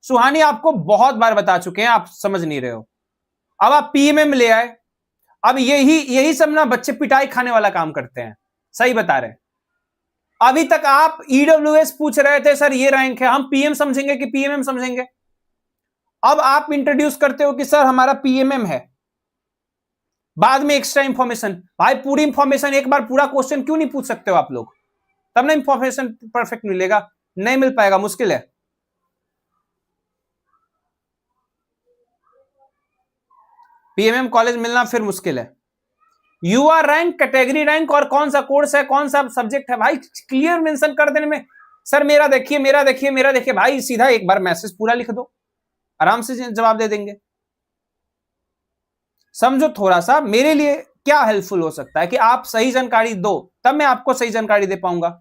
सुहानी आपको बहुत बार बता चुके हैं, आप समझ नहीं रहे हो। अब आप पीएमएम ले आए, अब यही सब ना बच्चे पिटाई खाने वाला काम करते हैं, सही बता रहे हैं। अभी तक आप ईडब्ल्यूएस पूछ रहे थे सर ये रैंक है, हम पीएम समझेंगे कि पीएमएम समझेंगे। अब आप इंट्रोड्यूस करते हो कि सर हमारा पीएमएम है, बाद में एक्स्ट्रा इंफॉर्मेशन। भाई पूरी इंफॉर्मेशन एक बार पूरा क्वेश्चन क्यों नहीं पूछ सकते हो आप लोग? तब ना इंफॉर्मेशन परफेक्ट मिलेगा, नहीं मिल पाएगा, मुश्किल है। पीएमएम कॉलेज मिलना फिर मुश्किल है। यूआर रैंक, कैटेगरी रैंक और कौन सा कोर्स है, कौन सा सब्जेक्ट है, भाई क्लियर मेंशन कर देने में। सर मेरा देखिए, मेरा देखिए, मेरा देखिए, भाई सीधा एक बार मैसेज पूरा लिख दो, आराम से जवाब दे देंगे। समझो थोड़ा सा, मेरे लिए क्या हेल्पफुल हो सकता है कि आप सही जानकारी दो, तब मैं आपको सही जानकारी दे पाऊंगा।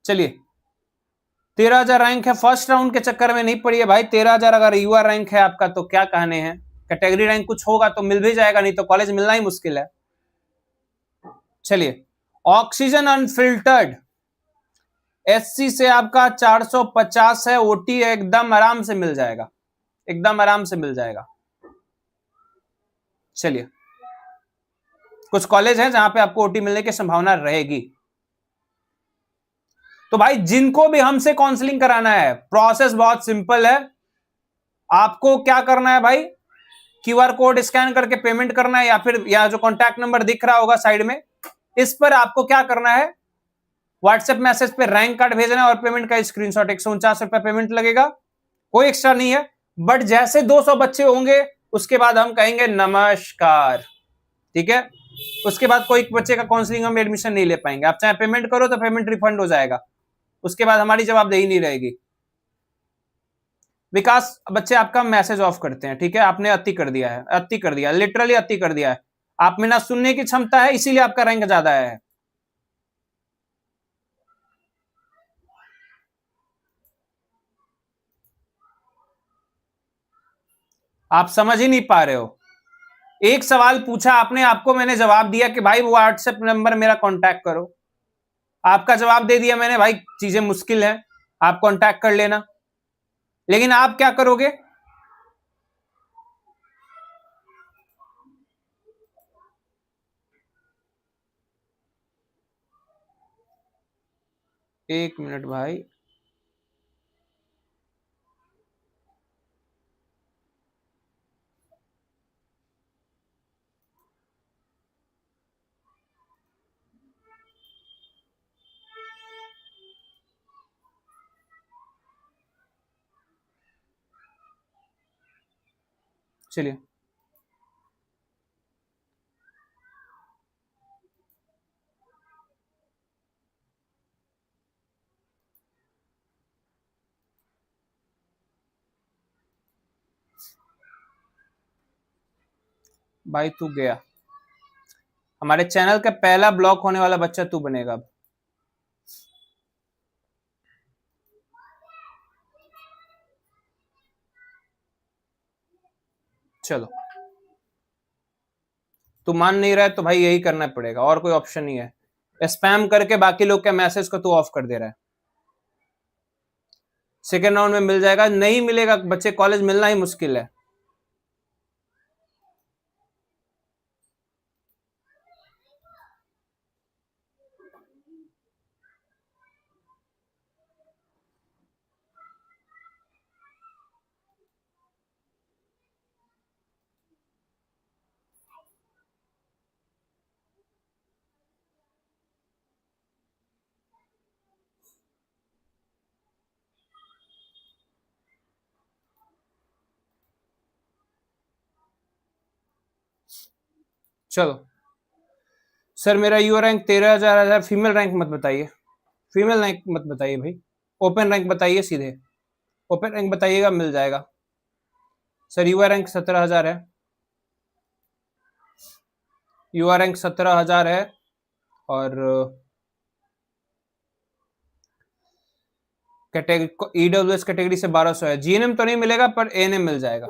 चलिए 13,000 रैंक है, फर्स्ट राउंड के चक्कर में नहीं पड़िए भाई। 13,000 अगर यूआर रैंक है आपका तो क्या कहने हैं। कैटेगरी रैंक कुछ होगा तो मिल भी जाएगा, नहीं तो कॉलेज मिलना ही मुश्किल है। चलिए ऑक्सीजन अनफिल्टर्ड एससी से आपका 450 है, ओटी एकदम आराम से मिल जाएगा, एकदम आराम से मिल जाएगा। चलिए, कुछ कॉलेज हैं जहां पे आपको ओटी मिलने की संभावना रहेगी। तो भाई जिनको भी हमसे काउंसलिंग कराना है, प्रोसेस बहुत सिंपल है। आपको क्या करना है भाई, क्यूआर कोड स्कैन करके पेमेंट करना है, या फिर या जो कॉन्टैक्ट नंबर दिख रहा होगा साइड में, इस पर आपको क्या करना है, व्हाट्सएप मैसेज पे रैंक कार्ड भेजना है और पेमेंट का स्क्रीनशॉट। 149 रुपया पेमेंट लगेगा, कोई एक्स्ट्रा नहीं है। बट जैसे 200 बच्चे होंगे उसके बाद हम कहेंगे नमस्कार, ठीक है। उसके बाद कोई बच्चे का काउंसलिंग हम एडमिशन नहीं ले पाएंगे। आप चाहे पेमेंट करो तो पेमेंट रिफंड हो जाएगा, उसके बाद हमारी जवाबदेही नहीं रहेगी। विकास बच्चे आपका मैसेज ऑफ करते हैं, ठीक है। आपने अति कर दिया है, अति कर दिया, लिटरली अति कर दिया है। आप में ना सुनने की क्षमता है, इसीलिए आपका रैंक ज्यादा है। आप समझ ही नहीं पा रहे हो। एक सवाल पूछा आपने, आपको मैंने जवाब दिया कि भाई वो व्हाट्सएप नंबर मेरा कांटेक्ट करो। आपका जवाब दे दिया मैंने, भाई चीजें मुश्किल है, आप कांटेक्ट कर लेना। लेकिन आप क्या करोगे, एक मिनट भाई, चलिए। भाई तू गया, हमारे चैनल का पहला ब्लॉक होने वाला बच्चा तू बनेगा अब। चलो, तू मान नहीं रहा है तो भाई यही करना पड़ेगा, और कोई ऑप्शन नहीं है। स्पैम करके बाकी लोग के मैसेज को तू ऑफ कर दे रहा है। सेकेंड राउंड में मिल जाएगा, नहीं मिलेगा बच्चे, कॉलेज मिलना ही मुश्किल है। चलो सर, मेरा यूआर रैंक 13,000 है, फीमेल रैंक मत बताइए, फीमेल रैंक मत बताइए भाई, ओपन रैंक बताइए सीधे, ओपन रैंक बताइएगा, मिल जाएगा। सर यूआर रैंक 17,000 है, यूआर रैंक 17,000 है, और कैटेगरी ईडब्ल्यूएस कैटेगरी से 1200 है। जीएनएम तो नहीं मिलेगा पर एएनएम मिल जाएगा।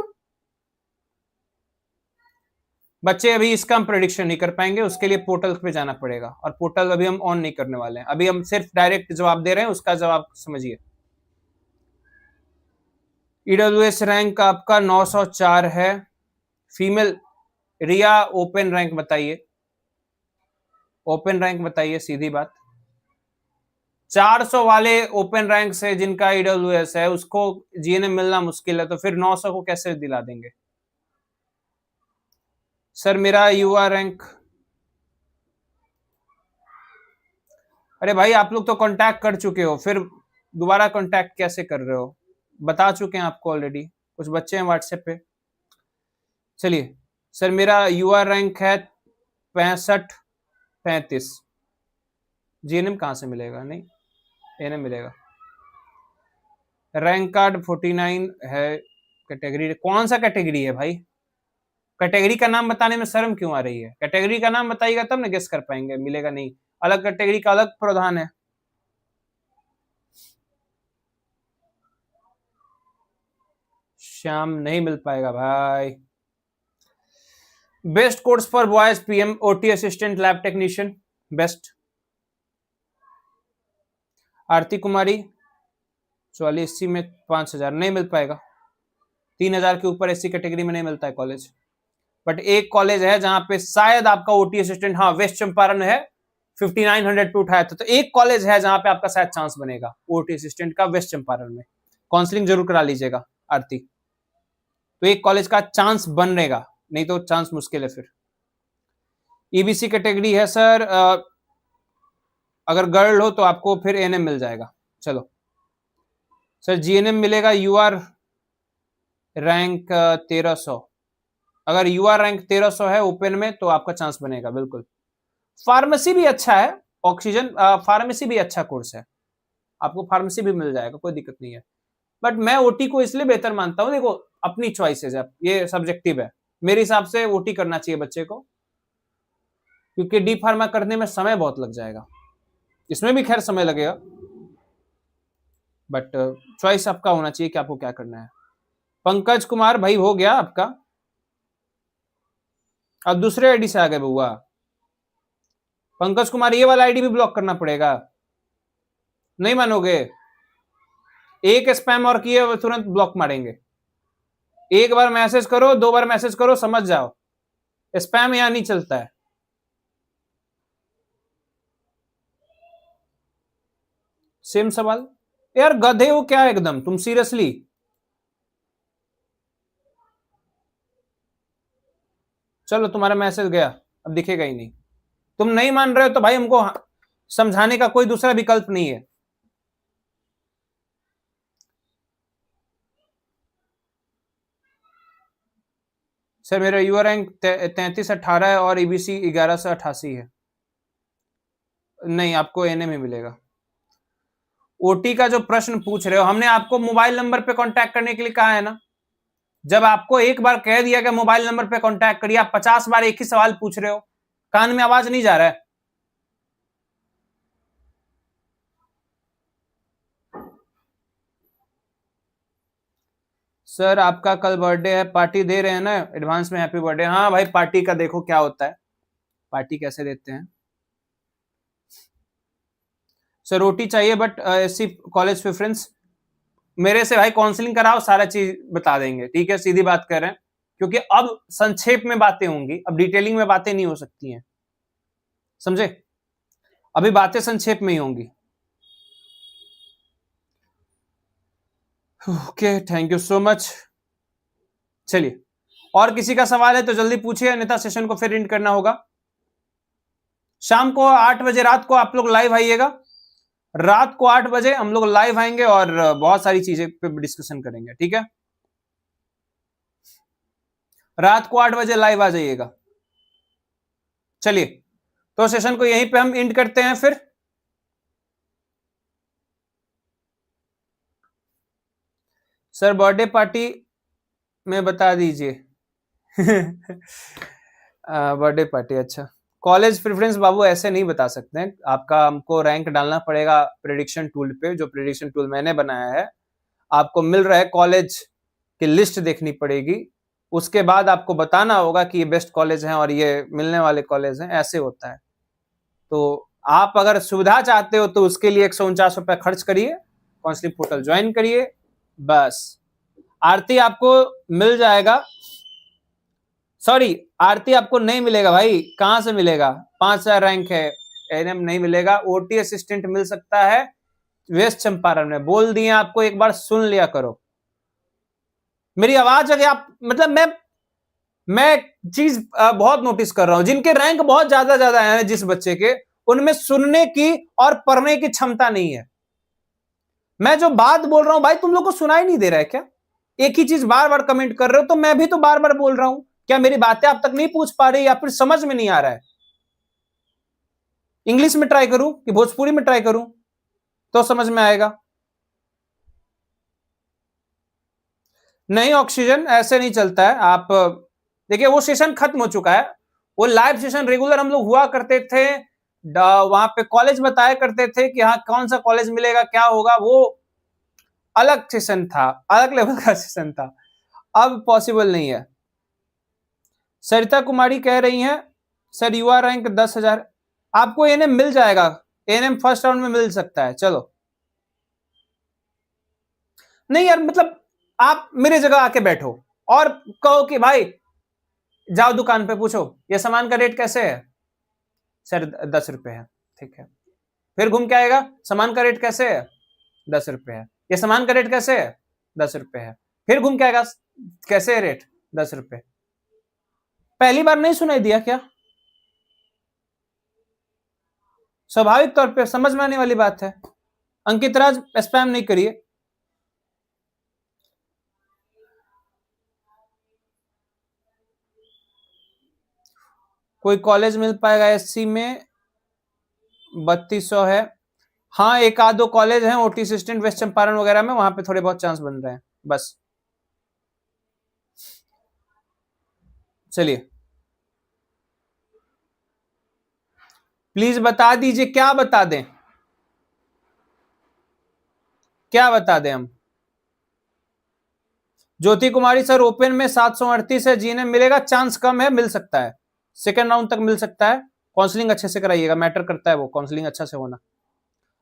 बच्चे अभी इसका हम प्रेडिक्शन नहीं कर पाएंगे, उसके लिए पोर्टल पे जाना पड़ेगा, और पोर्टल अभी हम ऑन नहीं करने वाले हैं, अभी हम सिर्फ डायरेक्ट जवाब दे रहे हैं, उसका जवाब समझिए। ईडब्ल्यूएस रैंक आपका 904 है, फीमेल। रिया ओपन रैंक बताइए, ओपन रैंक बताइए, सीधी बात। 400 वाले ओपन रैंक से जिनका ईडब्ल्यूएस है उसको जीएनएम मिलना मुश्किल है, तो फिर 900 को कैसे दिला देंगे। सर मेरा यूआर रैंक, अरे भाई आप लोग तो कांटेक्ट कर चुके हो, फिर दोबारा कांटेक्ट कैसे कर रहे हो, बता चुके हैं आपको ऑलरेडी, कुछ बच्चे हैं व्हाट्सएप पे। चलिए सर, मेरा यूआर रैंक है 65-35। जीएनएम कहां से मिलेगा, नहीं एएनएम मिलेगा। रैंक कार्ड 49 है, कैटेगरी कौन सा कैटेगरी है भाई, कैटेगरी का नाम बताने में शर्म क्यों आ रही है, कैटेगरी का नाम बताइएगा तब ना गेस कर पाएंगे, मिलेगा नहीं, अलग कैटेगरी का अलग प्रावधान है। श्याम नहीं मिल पाएगा भाई। Best course for boys PM OT assistant lab technician, best. Aarti Kumari 44 SC में 5,000 नहीं मिल पाएगा, 3,000 के ऊपर SC कैटेगरी में नहीं मिलता है कॉलेज। बट एक कॉलेज है जहां पे शायद आपका ओटी असिस्टेंट, हाँ वेस्ट चंपारण है, 5900 पे उठाया था, तो एक कॉलेज है जहां पे आपका शायद चांस बनेगा ओटी असिस्टेंट का वेस्ट चंपारण में। काउंसलिंग जरूर करा लीजिएगा आरती, तो एक कॉलेज का चांस बनेगा, नहीं तो चांस मुश्किल है फिर। ईबीसी कैटेगरी है सर, अगर गर्ल हो तो आपको फिर एएनएम मिल जाएगा। चलो सर, जीएनएम मिलेगा यूआर रैंक 1300, अगर यूआर रैंक 1300 है ओपन में तो आपका चांस बनेगा बिल्कुल। फार्मेसी भी अच्छा है, ऑक्सीजन फार्मेसी भी अच्छा कोर्स है, आपको फार्मेसी भी मिल जाएगा, कोई दिक्कत नहीं है। बट मैं ओटी को इसलिए बेहतर मानता हूं, देखो अपनी चॉइसेस है, ये सब्जेक्टिव है, मेरे हिसाब से ओटी करना चाहिए बच्चे को, क्योंकि डी फार्मा करने में समय बहुत लग जाएगा, इसमें भी खैर समय लगेगा, बट चॉइस आपका होना चाहिए कि आपको क्या करना है। पंकज कुमार भाई हो गया आपका, अब दूसरे आईडी से आ गए बउआ। पंकज कुमार ये वाला आईडी भी ब्लॉक करना पड़ेगा, नहीं मानोगे? एक स्पैम और किए तुरंत ब्लॉक मारेंगे। एक बार मैसेज करो, 2 बार मैसेज करो, समझ जाओ स्पैम यहां नहीं चलता है। सेम सवाल यार, गधे हो क्या एकदम तुम, सीरियसली। चलो तुम्हारा मैसेज गया, अब दिखेगा ही नहीं। तुम नहीं मान रहे हो तो भाई हमको समझाने का कोई दूसरा विकल्प नहीं है। सर मेरा यूआर रैंक 3318 है और ईबीसी 1188 है। नहीं, आपको एनएम ही मिलेगा। ओटी का जो प्रश्न पूछ रहे हो, हमने आपको मोबाइल नंबर पे कांटेक्ट करने के लिए कहा है ना। जब आपको एक बार कह दिया कि मोबाइल नंबर पे कांटेक्ट करिए, आप 50 बार एक ही सवाल पूछ रहे हो, कान में आवाज नहीं जा रहा है? सर आपका कल बर्थडे है, पार्टी दे रहे हैं ना एडवांस में? Happy birthday. हाँ भाई, पार्टी का देखो क्या होता है, पार्टी कैसे देते हैं। सर रोटी चाहिए बट एससी कॉलेज प्रेफरेंस, मेरे से भाई काउंसलिंग कराओ, सारा चीज बता देंगे, ठीक है, सीधी बात कर रहे हैं, क्योंकि अब संक्षेप में बातें होंगी, अब डिटेलिंग में बातें नहीं हो सकती हैं, समझे? अभी बातें संक्षेप में ही होंगी। Okay, thank you so much. चलिए, और किसी का सवाल है तो जल्दी पूछिए, अन्यथा सेशन को फिर एंड करना होगा। शाम को 8 बजे रात को आप लोग लाइव आइएगा, रात को 8 बजे हम लोग लाइव आएंगे और बहुत सारी चीजें पे डिस्कशन करेंगे, ठीक है? रात को 8 बजे लाइव आ जाइएगा। चलिए, तो सेशन को यहीं पे हम एंड करते हैं फिर। सर बर्थडे पार्टी में बता दीजिए। बर्थडे पार्टी, अच्छा। कॉलेज प्रेफरेंस बाबू ऐसे नहीं बता सकते हैं, आपका हमको रैंक डालना पड़ेगा प्रेडिक्शन टूल पे, जो प्रेडिक्शन टूल मैंने बनाया है। आपको मिल रहा है कॉलेज की लिस्ट देखनी पड़ेगी, उसके बाद आपको बताना होगा कि ये बेस्ट कॉलेज हैं और ये मिलने वाले कॉलेज हैं, ऐसे होता है। तो आप अगर सुविधा चाहते हो तो उसके लिए 149 रुपए खर्च करिए, काउंसलिंग पोर्टल ज्वाइन करिए, बस। आरती आपको मिल जाएगा, सॉरी आरती आपको नहीं मिलेगा भाई, कहां से मिलेगा? 5000 रैंक है, एनएम नहीं मिलेगा। ओटी असिस्टेंट मिल सकता है वेस्ट चंपारण में, बोल दिए आपको, एक बार सुन लिया करो मेरी आवाज। अगर आप मतलब मैं चीज बहुत नोटिस कर रहा हूं, जिनके रैंक बहुत ज्यादा है जिस बच्चे के, उनमें सुनने की और पढ़ने की क्षमता नहीं है। मैं जो बात बोल रहा हूं भाई, तुम लोग को सुनाई नहीं दे रहा है क्या? एक ही चीज बार बार कमेंट कर रहे हो, तो मैं भी तो बार बार बोल रहा हूं, क्या मेरी बातें आप तक नहीं पूछ पा रही, या फिर समझ में नहीं आ रहा है? इंग्लिश में ट्राई करूं कि भोजपुरी में ट्राई करूं, तो समझ में आएगा। नहीं, ऑक्सीजन ऐसे नहीं चलता है। आप देखिए, वो सेशन खत्म हो चुका है, वो लाइव सेशन रेगुलर हम लोग हुआ करते थे, वहां पे कॉलेज बताया करते थे कि हाँ कौन सा कॉलेज मिलेगा, क्या होगा, वो अलग सेशन था, अलग लेवल का सेशन था, अब पॉसिबल नहीं है। सरिता कुमारी कह रही हैं सर यूआर रैंक 10,000, आपको एनएम मिल जाएगा, एनएम फर्स्ट राउंड में मिल सकता है। चलो नहीं यार, मतलब आप मेरे जगह आके बैठो और कहो कि भाई जाओ दुकान पे पूछो ये सामान का रेट कैसे है, सर 10 रुपए है, ठीक है। फिर घूम के आएगा, सामान का रेट कैसे है, 10 रुपए है। ये सामान का रेट कैसे है, 10 रुपए है। फिर घूम के आएगा, कैसे है रेट, 10 रुपए। पहली बार नहीं सुनाई दिया क्या? स्वाभाविक तौर पे समझ में आने वाली बात है। अंकित राज स्पैम नहीं करिए। कोई कॉलेज मिल पाएगा एससी में? 3200 है। हाँ, एक आध दो कॉलेज हैं ओटी असिस्टेंट वेस्ट चंपारण वगैरह में, वहां पे थोड़े बहुत चांस बन रहे हैं बस। चलिए प्लीज बता दीजिए, क्या बता दें, क्या बता दें हम? ज्योति कुमारी सर ओपन में 738 है, जीएनएम मिलेगा, चांस कम है, मिल सकता है, सेकेंड राउंड तक मिल सकता है। काउंसलिंग अच्छे से कराइएगा, मैटर करता है वो, काउंसलिंग अच्छा से होना।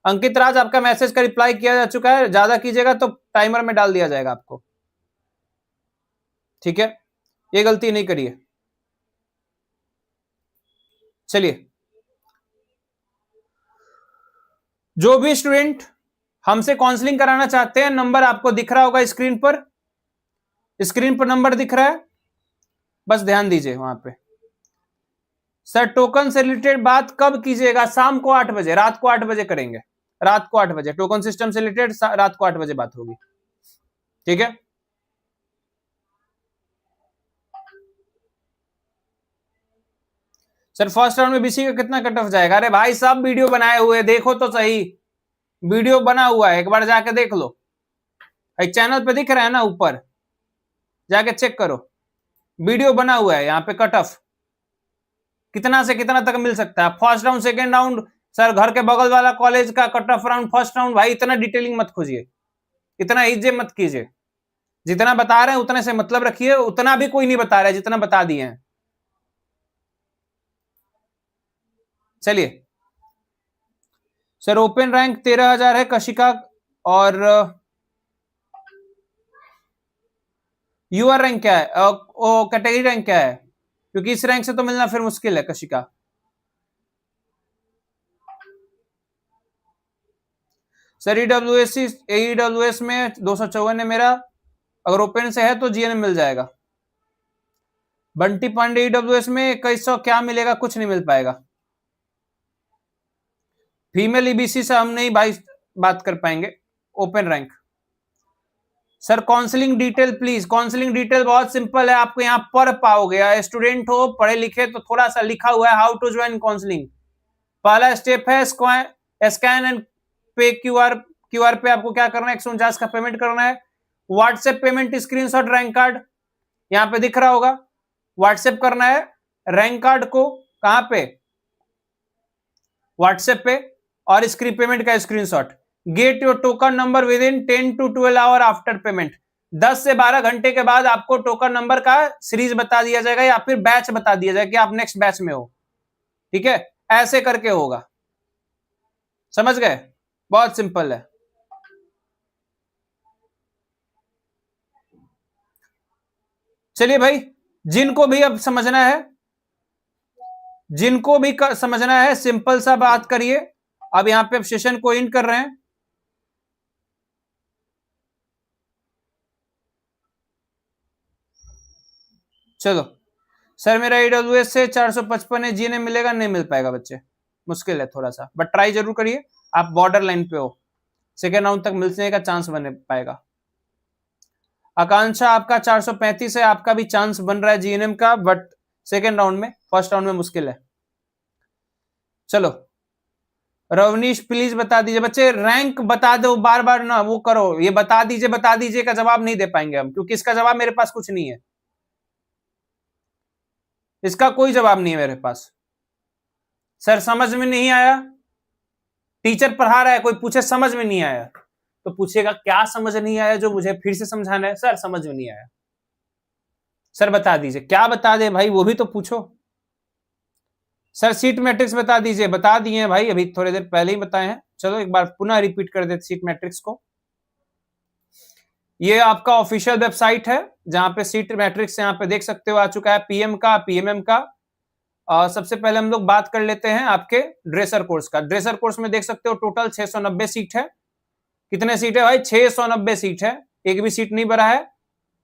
अंकित राज आपका मैसेज का रिप्लाई किया जा चुका है, ज्यादा कीजिएगा तो टाइमर में डाल दिया जाएगा आपको, ठीक है, ये गलती नहीं करिए। चलिए, जो भी स्टूडेंट हमसे काउंसलिंग कराना चाहते हैं, नंबर आपको दिख रहा होगा स्क्रीन पर, स्क्रीन पर नंबर दिख रहा है, बस ध्यान दीजिए वहां पे। सर टोकन से रिलेटेड बात कब कीजिएगा? शाम को 8 बजे, रात को 8 बजे करेंगे, रात को 8 बजे टोकन सिस्टम से रिलेटेड रात को 8 बजे बात होगी, ठीक है। सर फर्स्ट राउंड में बीसी का कितना कट ऑफ जाएगा? अरे भाई सब वीडियो बनाए हुए, देखो तो सही, वीडियो बना हुआ है, एक बार जाके देख लो, एक चैनल पे दिख रहा है ना ऊपर, जाके चेक करो, वीडियो बना हुआ है, यहाँ पे कट ऑफ कितना से कितना तक मिल सकता है। First round, second round, sir घर के बगल वाला कॉलेज का cut off round, first round, भाई इतना डिटेलिंग मत खोजिए, इतना इज्जत मत कीजिए, जितना बता रहे हैं उतने से मतलब रखिए, उतना भी कोई नहीं बता रहा है जितना बता दिए हैं। चलिए सर ओपन रैंक 13,000 है कशिका, और यूआर रैंक क्या है, कैटेगरी रैंक क्या है? क्योंकि इस रैंक से तो मिलना फिर मुश्किल है कशिका। सर ईडब्ल्यूएस में 254 है मेरा, अगर ओपन से है तो जीएनएम मिल जाएगा। बंटी पांडे ईडब्ल्यूएस में 2100 क्या मिलेगा? कुछ नहीं मिल पाएगा। फीमेल ईबीसी से हम नहीं भाई बात कर पाएंगे, open rank. Sir counselling detail please, counselling detail बहुत सिंपल है, आपको यहाँ पढ़ पाओगे, स्टूडेंट हो पढ़े लिखे तो थोड़ा सा लिखा हुआ है हाउ टू ज्वाइन काउंसलिंग। पहला स्टेप है स्कैन एंड पे क्यूआर पे आपको क्या करना है, 149 का पेमेंट करना है। WhatsApp payment screenshot rank card यहाँ पे दिख रहा होगा, व्हाट्सएप करना है रैंक कार्ड को, कहां पे, व्हाट्सएप पे, और स्क्रीन पेमेंट का screenshot. Get your token number with in 10 to 12 hour after payment, 10 से 12 घंटे के बाद आपको टोकन नंबर का सीरीज बता दिया जाएगा या फिर बैच बता दिया जाएगा कि आप नेक्स्ट बैच में हो, ठीक है, ऐसे करके होगा, समझ गए, बहुत सिंपल है। चलिए भाई, जिनको भी अब समझना है, जिनको भी समझना है सिंपल सा बात करिए। अब यहां पे अब सेशन को एंड कर रहे हैं। चलो सर मेरा ईडब्ल्यूएस से 455 है, जीएनएम मिलेगा, नहीं मिल पाएगा बच्चे, मुश्किल है थोड़ा सा, बट ट्राई जरूर करिए, आप बॉर्डर लाइन पे हो, सेकेंड राउंड तक मिलने का चांस बन पाएगा। आकांक्षा आपका 435 है, आपका भी चांस बन रहा है जीएनएम का, बट सेकेंड राउंड में, फर्स्ट राउंड में मुश्किल है। चलो रवनीश प्लीज बता दीजिए, बच्चे रैंक बता दो, बार बार ना वो करो, ये बता दीजिए का जवाब नहीं दे पाएंगे हम, क्योंकि इसका जवाब मेरे पास कुछ नहीं है, इसका कोई जवाब नहीं है मेरे पास। सर समझ में नहीं आया, टीचर पढ़ा रहा है, कोई पूछे समझ में नहीं आया तो पूछेगा क्या समझ नहीं आया, जो मुझे फिर से समझाना है, सर समझ में नहीं आया, सर बता दीजिए, क्या बता दे भाई वो भी तो पूछो। सर सीट मैट्रिक्स बता दीजिए, बता दिए हैं भाई, अभी थोड़ी देर पहले ही बताए हैं, चलो एक बार पुनः रिपीट कर देते सीट मैट्रिक्स को। ये आपका ऑफिशियल वेबसाइट है जहां पे सीट मैट्रिक्स यहाँ पे देख सकते हो आ चुका है, पीएम का, पीएमएम का। सबसे पहले हम लोग बात कर लेते हैं आपके ड्रेसर कोर्स का। ड्रेसर कोर्स में देख सकते हो टोटल 690 सीट है। कितने सीट है भाई? 690 सीट है, एक भी सीट नहीं भरा है।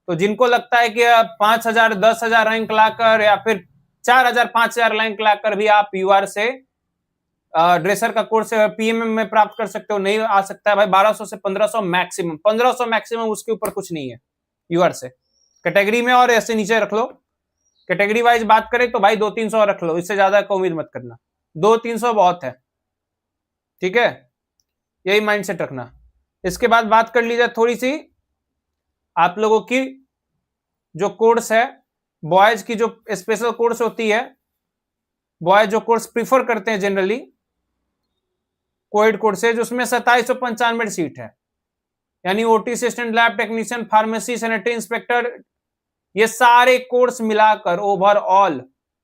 तो जिनको लगता है कि 5,000 10,000 रैंक लाकर या फिर 4,000 5,000 रैंक लाकर भी आप यूआर से ड्रेसर का कोर्स पीएमएम में प्राप्त कर सकते हो, नहीं आ सकता है भाई। 1200 से 1500 मैक्सिमम, 1500 मैक्सिमम, उसके ऊपर कुछ नहीं है यूआर से कैटेगरी में। और ऐसे नीचे रख लो, कैटेगरी वाइज बात करें तो भाई 200-300 रख लो, इससे ज्यादा का उम्मीद मत करना। 200-300 बहुत है, ठीक है, यही माइंडसेट रखना। इसके बाद बात कर लीजिए थोड़ी सी आप लोगों की जो कोर्स है, बॉयज की जो स्पेशल कोर्स होती है, बॉयज जो कोर्स प्रीफर करते हैं जनरली कोएड कोर्स है, जिसमें 2795 सीट है, यानी OT assistant, lab technician, pharmacy, sanitary inspector, ये सारे कोर्स मिलाकर ओवरऑल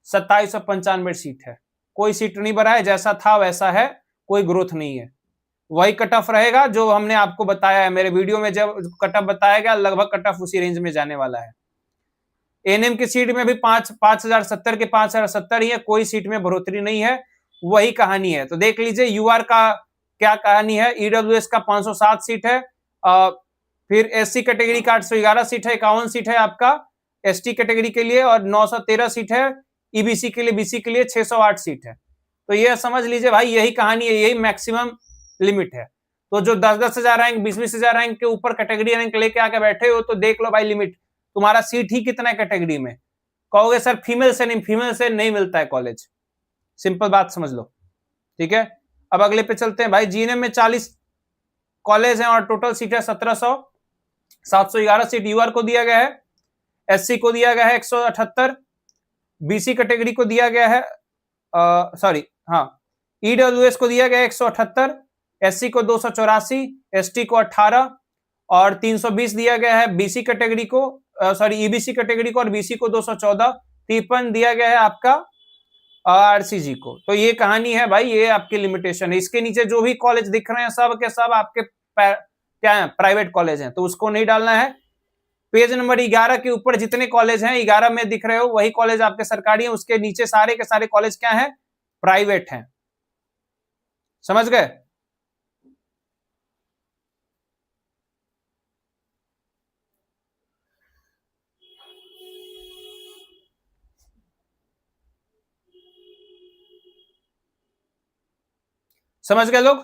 2795 सीट है। कोई सीट नहीं भरा है, जैसा था वैसा है, कोई ग्रोथ नहीं है। वही कट ऑफ रहेगा जो हमने आपको बताया है मेरे वीडियो में, जब कट ऑफ बताया गया लगभग कट ऑफ उसी रेंज में जाने वाला है। एनएम की सीट में भी 5,070 के 5,070 ही है, कोई सीट में बढ़ोतरी नहीं है, वही कहानी है। तो देख लीजिए यूआर का क्या कहानी है। ईडब्ल्यूएस का 507 सीट है, फिर एससी कैटेगरी का 811 सीट है, 51 सीट है आपका एसटी कैटेगरी के लिए, और 913 सीट है ईबीसी के लिए, बीसी के लिए 608 सीट है। तो ये समझ लीजिए भाई, यही कहानी है, यही मैक्सिमम लिमिट है। तो जो 10-10 हजार रैंक, 20-20 हजार रैंक के ऊपर कैटेगरी रैंक लेके आके बैठे हो, तो देख लो भाई लिमिट तुम्हारा सीट ही कितना है कैटेगरी में। कहोगे सर फीमेल से नहीं, फीमेल से नहीं मिलता है कॉलेज, सिंपल बात समझ लो, ठीक है। अब अगले पे चलते हैं भाई। जीएनएम में 40 कॉलेज हैं और टोटल सीट है 1700, 711 सीट यूआर को दिया गया है, एससी को दिया गया है 178, बीसी कैटेगरी को दिया गया है सॉरी हाँ, ईडब्ल्यूएस को दिया गया है 178, एससी को 284, एसटी को 18 और 320 दिया गया है बीसी कैटेगरी को, सॉरी ईबीसी कैटेगरी को, और बीसी को 214, 53 दिया गया है आपका आरसीजी को। तो ये कहानी है भाई, ये आपकी लिमिटेशन है। इसके नीचे जो भी कॉलेज दिख रहे हैं सब के सब आपके क्या है, प्राइवेट कॉलेज हैं, तो उसको नहीं डालना है। पेज नंबर 11 के ऊपर जितने कॉलेज हैं 11 में दिख रहे हो वही कॉलेज आपके सरकारी हैं, उसके नीचे सारे के सारे कॉलेज क्या हैं, प्राइवेट हैं। समझ गए? समझ गए लोग?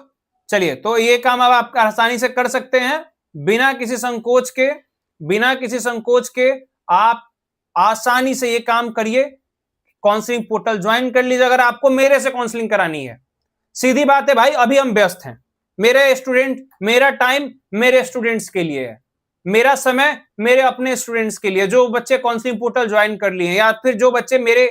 चलिए, तो ये काम अब आप आसानी से कर सकते हैं बिना किसी संकोच के, बिना किसी संकोच के आप आसानी से ये काम करिए। काउंसलिंग पोर्टल ज्वाइन कर लीजिए अगर आपको मेरे से काउंसलिंग करानी है। सीधी बात है भाई, अभी हम व्यस्त हैं, मेरे स्टूडेंट, मेरा टाइम मेरे स्टूडेंट्स के लिए है, मेरा समय मेरे अपने स्टूडेंट्स के लिए। जो बच्चे काउंसलिंग पोर्टल ज्वाइन कर लिए या फिर जो बच्चे मेरे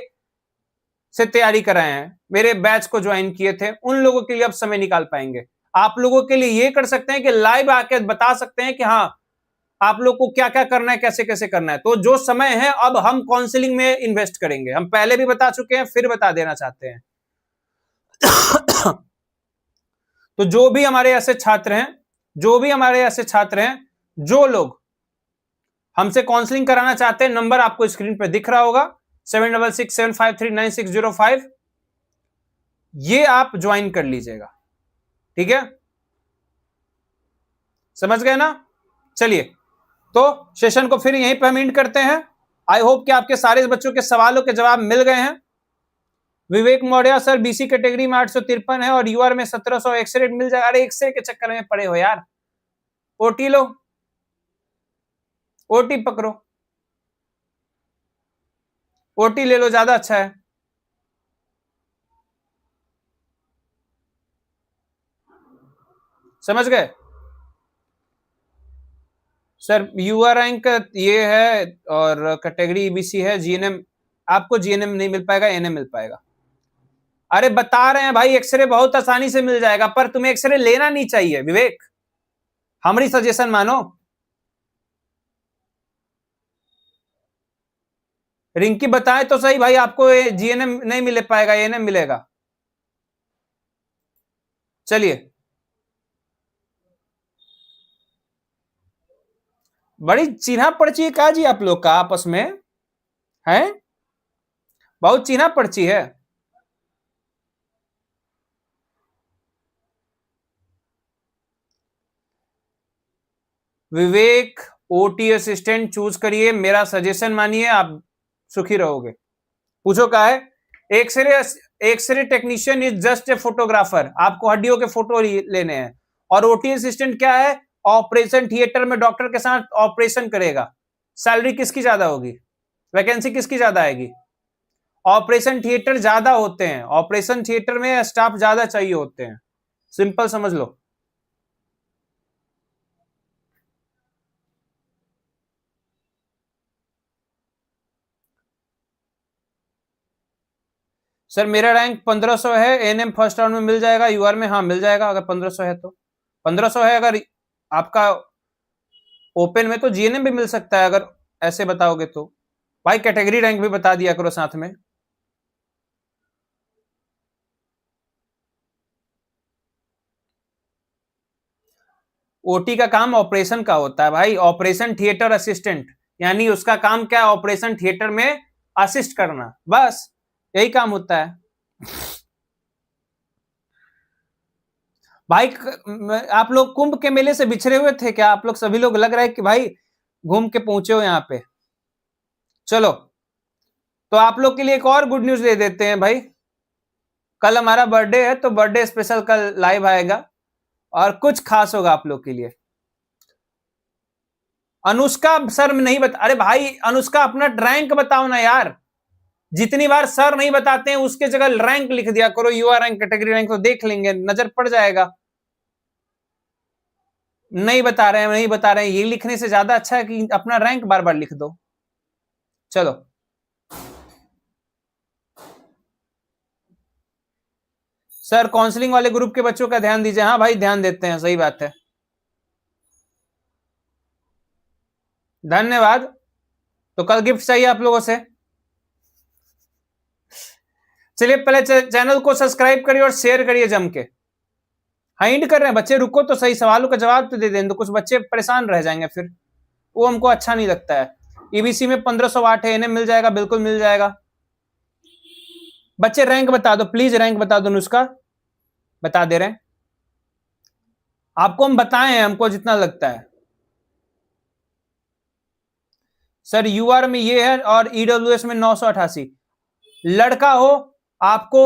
से तैयारी कराए हैं, मेरे बैच को ज्वाइन किए थे, उन लोगों के लिए अब समय निकाल पाएंगे। आप लोगों के लिए ये कर सकते हैं कि लाइव आके बता सकते हैं कि हाँ आप लोग को क्या क्या करना है, कैसे कैसे करना है। तो जो समय है अब हम काउंसलिंग में इन्वेस्ट करेंगे। हम पहले भी बता चुके हैं, फिर बता देना चाहते हैं। तो जो भी हमारे ऐसे छात्र हैं, जो भी हमारे ऐसे छात्र हैं, जो लोग हमसे काउंसलिंग कराना चाहते हैं, नंबर आपको स्क्रीन पे दिख रहा होगा 7667539605, ये आप ज्वाइन कर लीजिएगा, ठीक है। समझ गए ना? चलिए, तो सेशन को फिर यहीं पर हम एंड करते हैं। आई होप कि आपके सारे बच्चों के सवालों के जवाब मिल गए हैं। विवेक मौर्य सर बीसी कैटेगरी में 853 है और यूआर में 1700, एक्सरे मिल जाएगा। अरे एक्सरे के चक्कर में पड़े हो यार, ओटी लो, ओटी पकड़ो, ओटी ले लो, ज्यादा अच्छा है। समझ गए? सर यूआर रैंक ये है और कैटेगरी ईबीसी है, जीएनएम आपको जीएनएम नहीं मिल पाएगा, एनएम मिल पाएगा। अरे बता रहे हैं भाई, एक्सरे बहुत आसानी से मिल जाएगा, पर तुम्हें एक्सरे लेना नहीं चाहिए विवेक, हमारी सजेशन मानो। रिंकी बताए तो सही भाई, आपको जीएनएम नहीं मिल पाएगा, एएनएम मिलेगा। चलिए, बड़ी चिन्हा पर्ची है का जी आप लोग का आपस में है, बहुत चिन्हा पर्ची है। विवेक ओटी असिस्टेंट चूज करिए, मेरा सजेशन मानिए, आप सुखी रहोगे। पूछो का है, X-ray technician is just a photographer, आपको हड्डियों के फोटो लेने हैं। और ओटी असिस्टेंट क्या है, ऑपरेशन थिएटर में डॉक्टर के साथ ऑपरेशन करेगा। सैलरी किसकी ज्यादा होगी, वैकेंसी किसकी ज्यादा आएगी? ऑपरेशन थिएटर ज्यादा होते हैं, ऑपरेशन थिएटर में स्टाफ ज्यादा चाहिए होते हैं, सिंपल समझ लो। सर मेरा रैंक 1500 है, एएनएम फर्स्ट राउंड में मिल जाएगा, यूआर में हाँ मिल जाएगा अगर 1500 है तो। 1500 है, अगर आपका ओपन में तो जीएनएम भी मिल सकता है अगर ऐसे बताओगे तो। भाई कैटेगरी रैंक भी बता दिया करो साथ में। ओटी का काम ऑपरेशन का होता है भाई, ऑपरेशन थिएटर असिस्टेंट, यानी उसका काम क्या है, ऑपरेशन थिएटर में असिस्ट करना, बस यही काम होता है। भाई आप लोग कुंभ के मेले से बिछड़े हुए थे क्या? आप लोग सभी लोग लग रहा है कि भाई घूम के पहुंचे हो यहाँ पे। चलो तो आप लोग के लिए एक और गुड न्यूज दे देते हैं भाई, कल हमारा बर्थडे है तो बर्थडे स्पेशल कल लाइव आएगा और कुछ खास होगा आप लोग के लिए। अनुष्का सर नहीं बता, अरे भाई अनुष्का अपना रैंक बताओ ना यार, जितनी बार सर नहीं बताते हैं उसके जगह रैंक लिख दिया करो, यूआर रैंक कैटेगरी रैंक, तो देख लेंगे, नजर पड़ जाएगा। नहीं बता रहे हैं, नहीं बता रहे हैं, ये लिखने से ज्यादा अच्छा है कि अपना रैंक बार बार लिख दो। चलो सर काउंसलिंग वाले ग्रुप के बच्चों का ध्यान दीजिए। हाँ भाई ध्यान देते हैं, सही बात है, धन्यवाद। तो कल गिफ्ट चाहिए आप लोगों से। चलिए पहले चैनल को सब्सक्राइब करिए और शेयर करिए जम के। हाइंड कर रहे हैं बच्चे, रुको तो सही, सवालों का जवाब तो दे दें, तो कुछ बच्चे परेशान रह जाएंगे फिर, वो हमको अच्छा नहीं लगता है। ईबीसी में 1508 है, इन्हें मिल जाएगा, बिल्कुल मिल जाएगा। बच्चे रैंक बता दो प्लीज, रैंक बता दो, नुस्खा बता दे रहे हैं आपको, हम बताए हैं हमको जितना लगता है। सर यूआर में ये है और ईडब्ल्यूएस में 988। लड़का हो आपको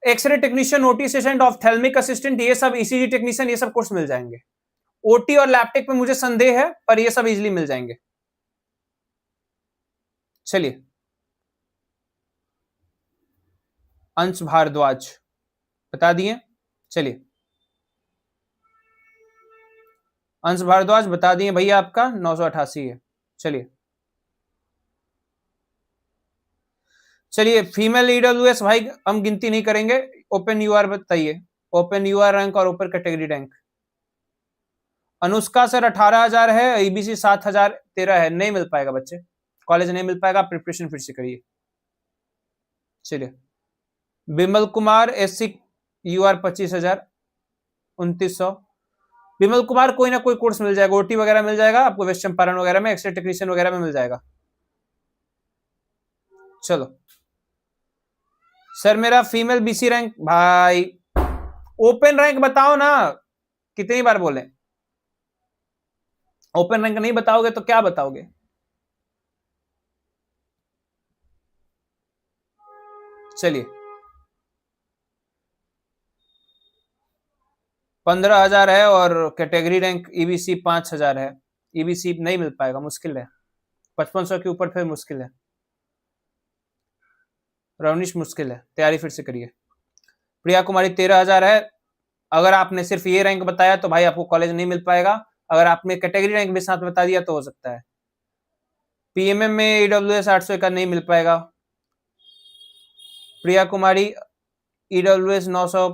X-ray technician, OT assistant, ophthalmic assistant, ये सब ईसीजी टेक्नीशियन, ये सब कोर्स मिल जाएंगे। ओटी और लैपटेक में मुझे संदेह है पर ये सब इजीली मिल जाएंगे। चलिए अंश भारद्वाज बता दिए, चलिए अंश भारद्वाज बता दिए भैया, आपका 988 है। चलिए चलिए फीमेल ईडब्ल्यूएस भाई हम गिनती नहीं करेंगे, ओपन यूआर बताइए, ओपन यूआर रैंक और open category rank. Anushka sir 18,000 है, ईबीसी 7,013 है, नहीं मिल पाएगा बच्चे, कॉलेज नहीं मिल पाएगा, प्रिपरेशन फिर से करिए। चलिए बिमल कुमार एससी यूआर 25,000, 2900। बिमल कुमार कोई ना कोई कोर्स मिल जाएगा, ओटी वगैरह मिल जाएगा आपको, वेस्ट चंपारण वगैरह में, एक्सरे टेक्नीशियन वगैरह में मिल जाएगा। चलो सर मेरा फीमेल बीसी रैंक, भाई ओपन रैंक बताओ ना, कितनी बार बोले, ओपन रैंक नहीं बताओगे तो क्या बताओगे? चलिए 15,000 है और कैटेगरी रैंक ईबीसी 5,000 है, ईबीसी नहीं मिल पाएगा, मुश्किल है, 5500 के ऊपर फिर मुश्किल है, रवनिश मुश्किल है, तैयारी फिर से करिए। प्रिया कुमारी 13,000 है, अगर आपने सिर्फ ये रैंक बताया तो भाई आपको कॉलेज नहीं मिल पाएगा, अगर आपने कैटेगरी रैंक भी साथ बता दिया तो हो सकता है। पीएमएम में ईडब्ल्यूएस 800 का नहीं मिल पाएगा। प्रिया कुमारी ईडब्ल्यूएस 900,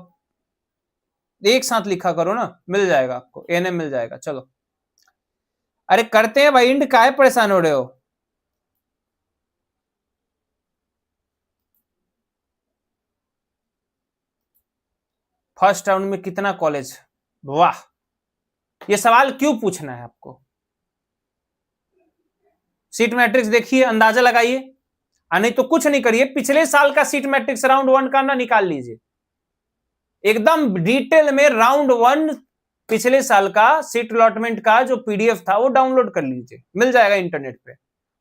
एक साथ लिखा करो ना, मिल जाएगा आपको, एएनएम मिल जाएगा। चलो अरे करते हैं भाई, इंड काहे परेशान हो रहे हो? फर्स्ट राउंड में कितना कॉलेज, वाह ये सवाल क्यों पूछना है आपको? सीट मैट्रिक्स देखिए, अंदाजा लगाइए, नहीं तो कुछ नहीं करिए, पिछले साल का सीट मैट्रिक्स राउंड 1 का ना निकाल लीजिए, एकदम डिटेल में राउंड 1 पिछले साल का सीट अलॉटमेंट का जो पीडीएफ था वो डाउनलोड कर लीजिए, मिल जाएगा इंटरनेट पे,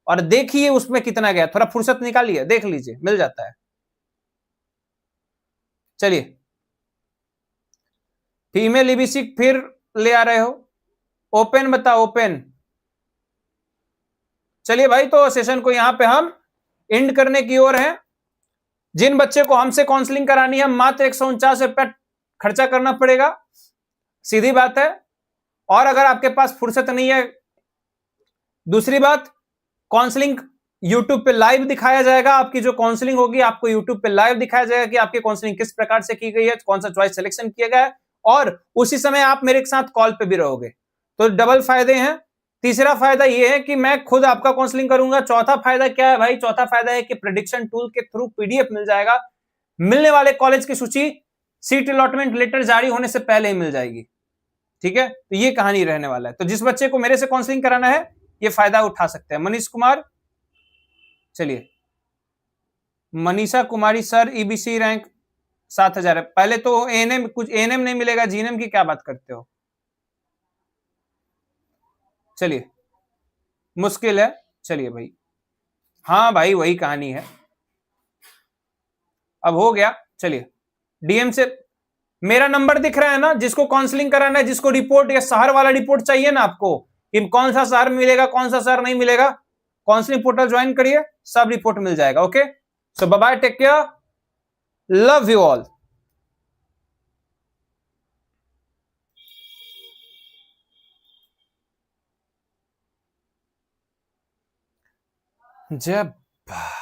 और देखिए उसमें कितना गया, थोड़ा फुर्सत निकालिए, देख लीजिए, मिल जाता है। चलिए, फीमेल ईबीसी फिर ले आ रहे हो, ओपन बताओ, ओपन। चलिए भाई, तो सेशन को यहां पे हम एंड करने की ओर हैं। जिन बच्चे को हमसे काउंसलिंग करानी है, मात्र 149 रुपया खर्चा करना पड़ेगा, सीधी बात है। और अगर आपके पास फुर्सत नहीं है, दूसरी बात, काउंसलिंग यूट्यूब पे लाइव दिखाया जाएगा, आपकी जो काउंसलिंग होगी आपको यूट्यूब पे लाइव दिखाया जाएगा कि आपकी काउंसलिंग किस प्रकार से की गई है, कौन सा चॉइस सिलेक्शन किया गया है, और उसी समय आप मेरे साथ कॉल पे भी रहोगे, तो डबल फायदे हैं। तीसरा फायदा यह है कि मैं खुद आपका काउंसलिंग करूंगा। चौथा फायदा क्या है भाई? चौथा फायदा है कि प्रेडिक्शन टूल के थ्रू पीडीएफ मिल जाएगा, मिलने वाले कॉलेज की सूची सीट अलॉटमेंट लेटर जारी होने से पहले ही मिल जाएगी, ठीक है। तो ये कहानी रहने वाला है। तो जिस बच्चे को मेरे से काउंसलिंग कराना है, ये फायदा उठा सकते हैं। मनीष कुमार, चलिए, Manisha Kumari sir, EBC rank 7000 है। पहले तो एएनएम, कुछ एएनएम नहीं मिलेगा, जीएनएम की क्या बात करते हो? चलिए, मुश्किल है, चलिए भाई, हाँ भाई वही कहानी है, अब हो गया। चलिए, डीएम से मेरा नंबर दिख रहा है ना, जिसको काउंसलिंग कराना है, जिसको रिपोर्ट या शहर वाला रिपोर्ट चाहिए ना आपको, कि कौन सा शहर मिलेगा कौन सा शहर नहीं मिलेगा, काउंसलिंग पोर्टल ज्वाइन करिए, सब रिपोर्ट मिल जाएगा। Okay, so bye bye, take care, love you all. जय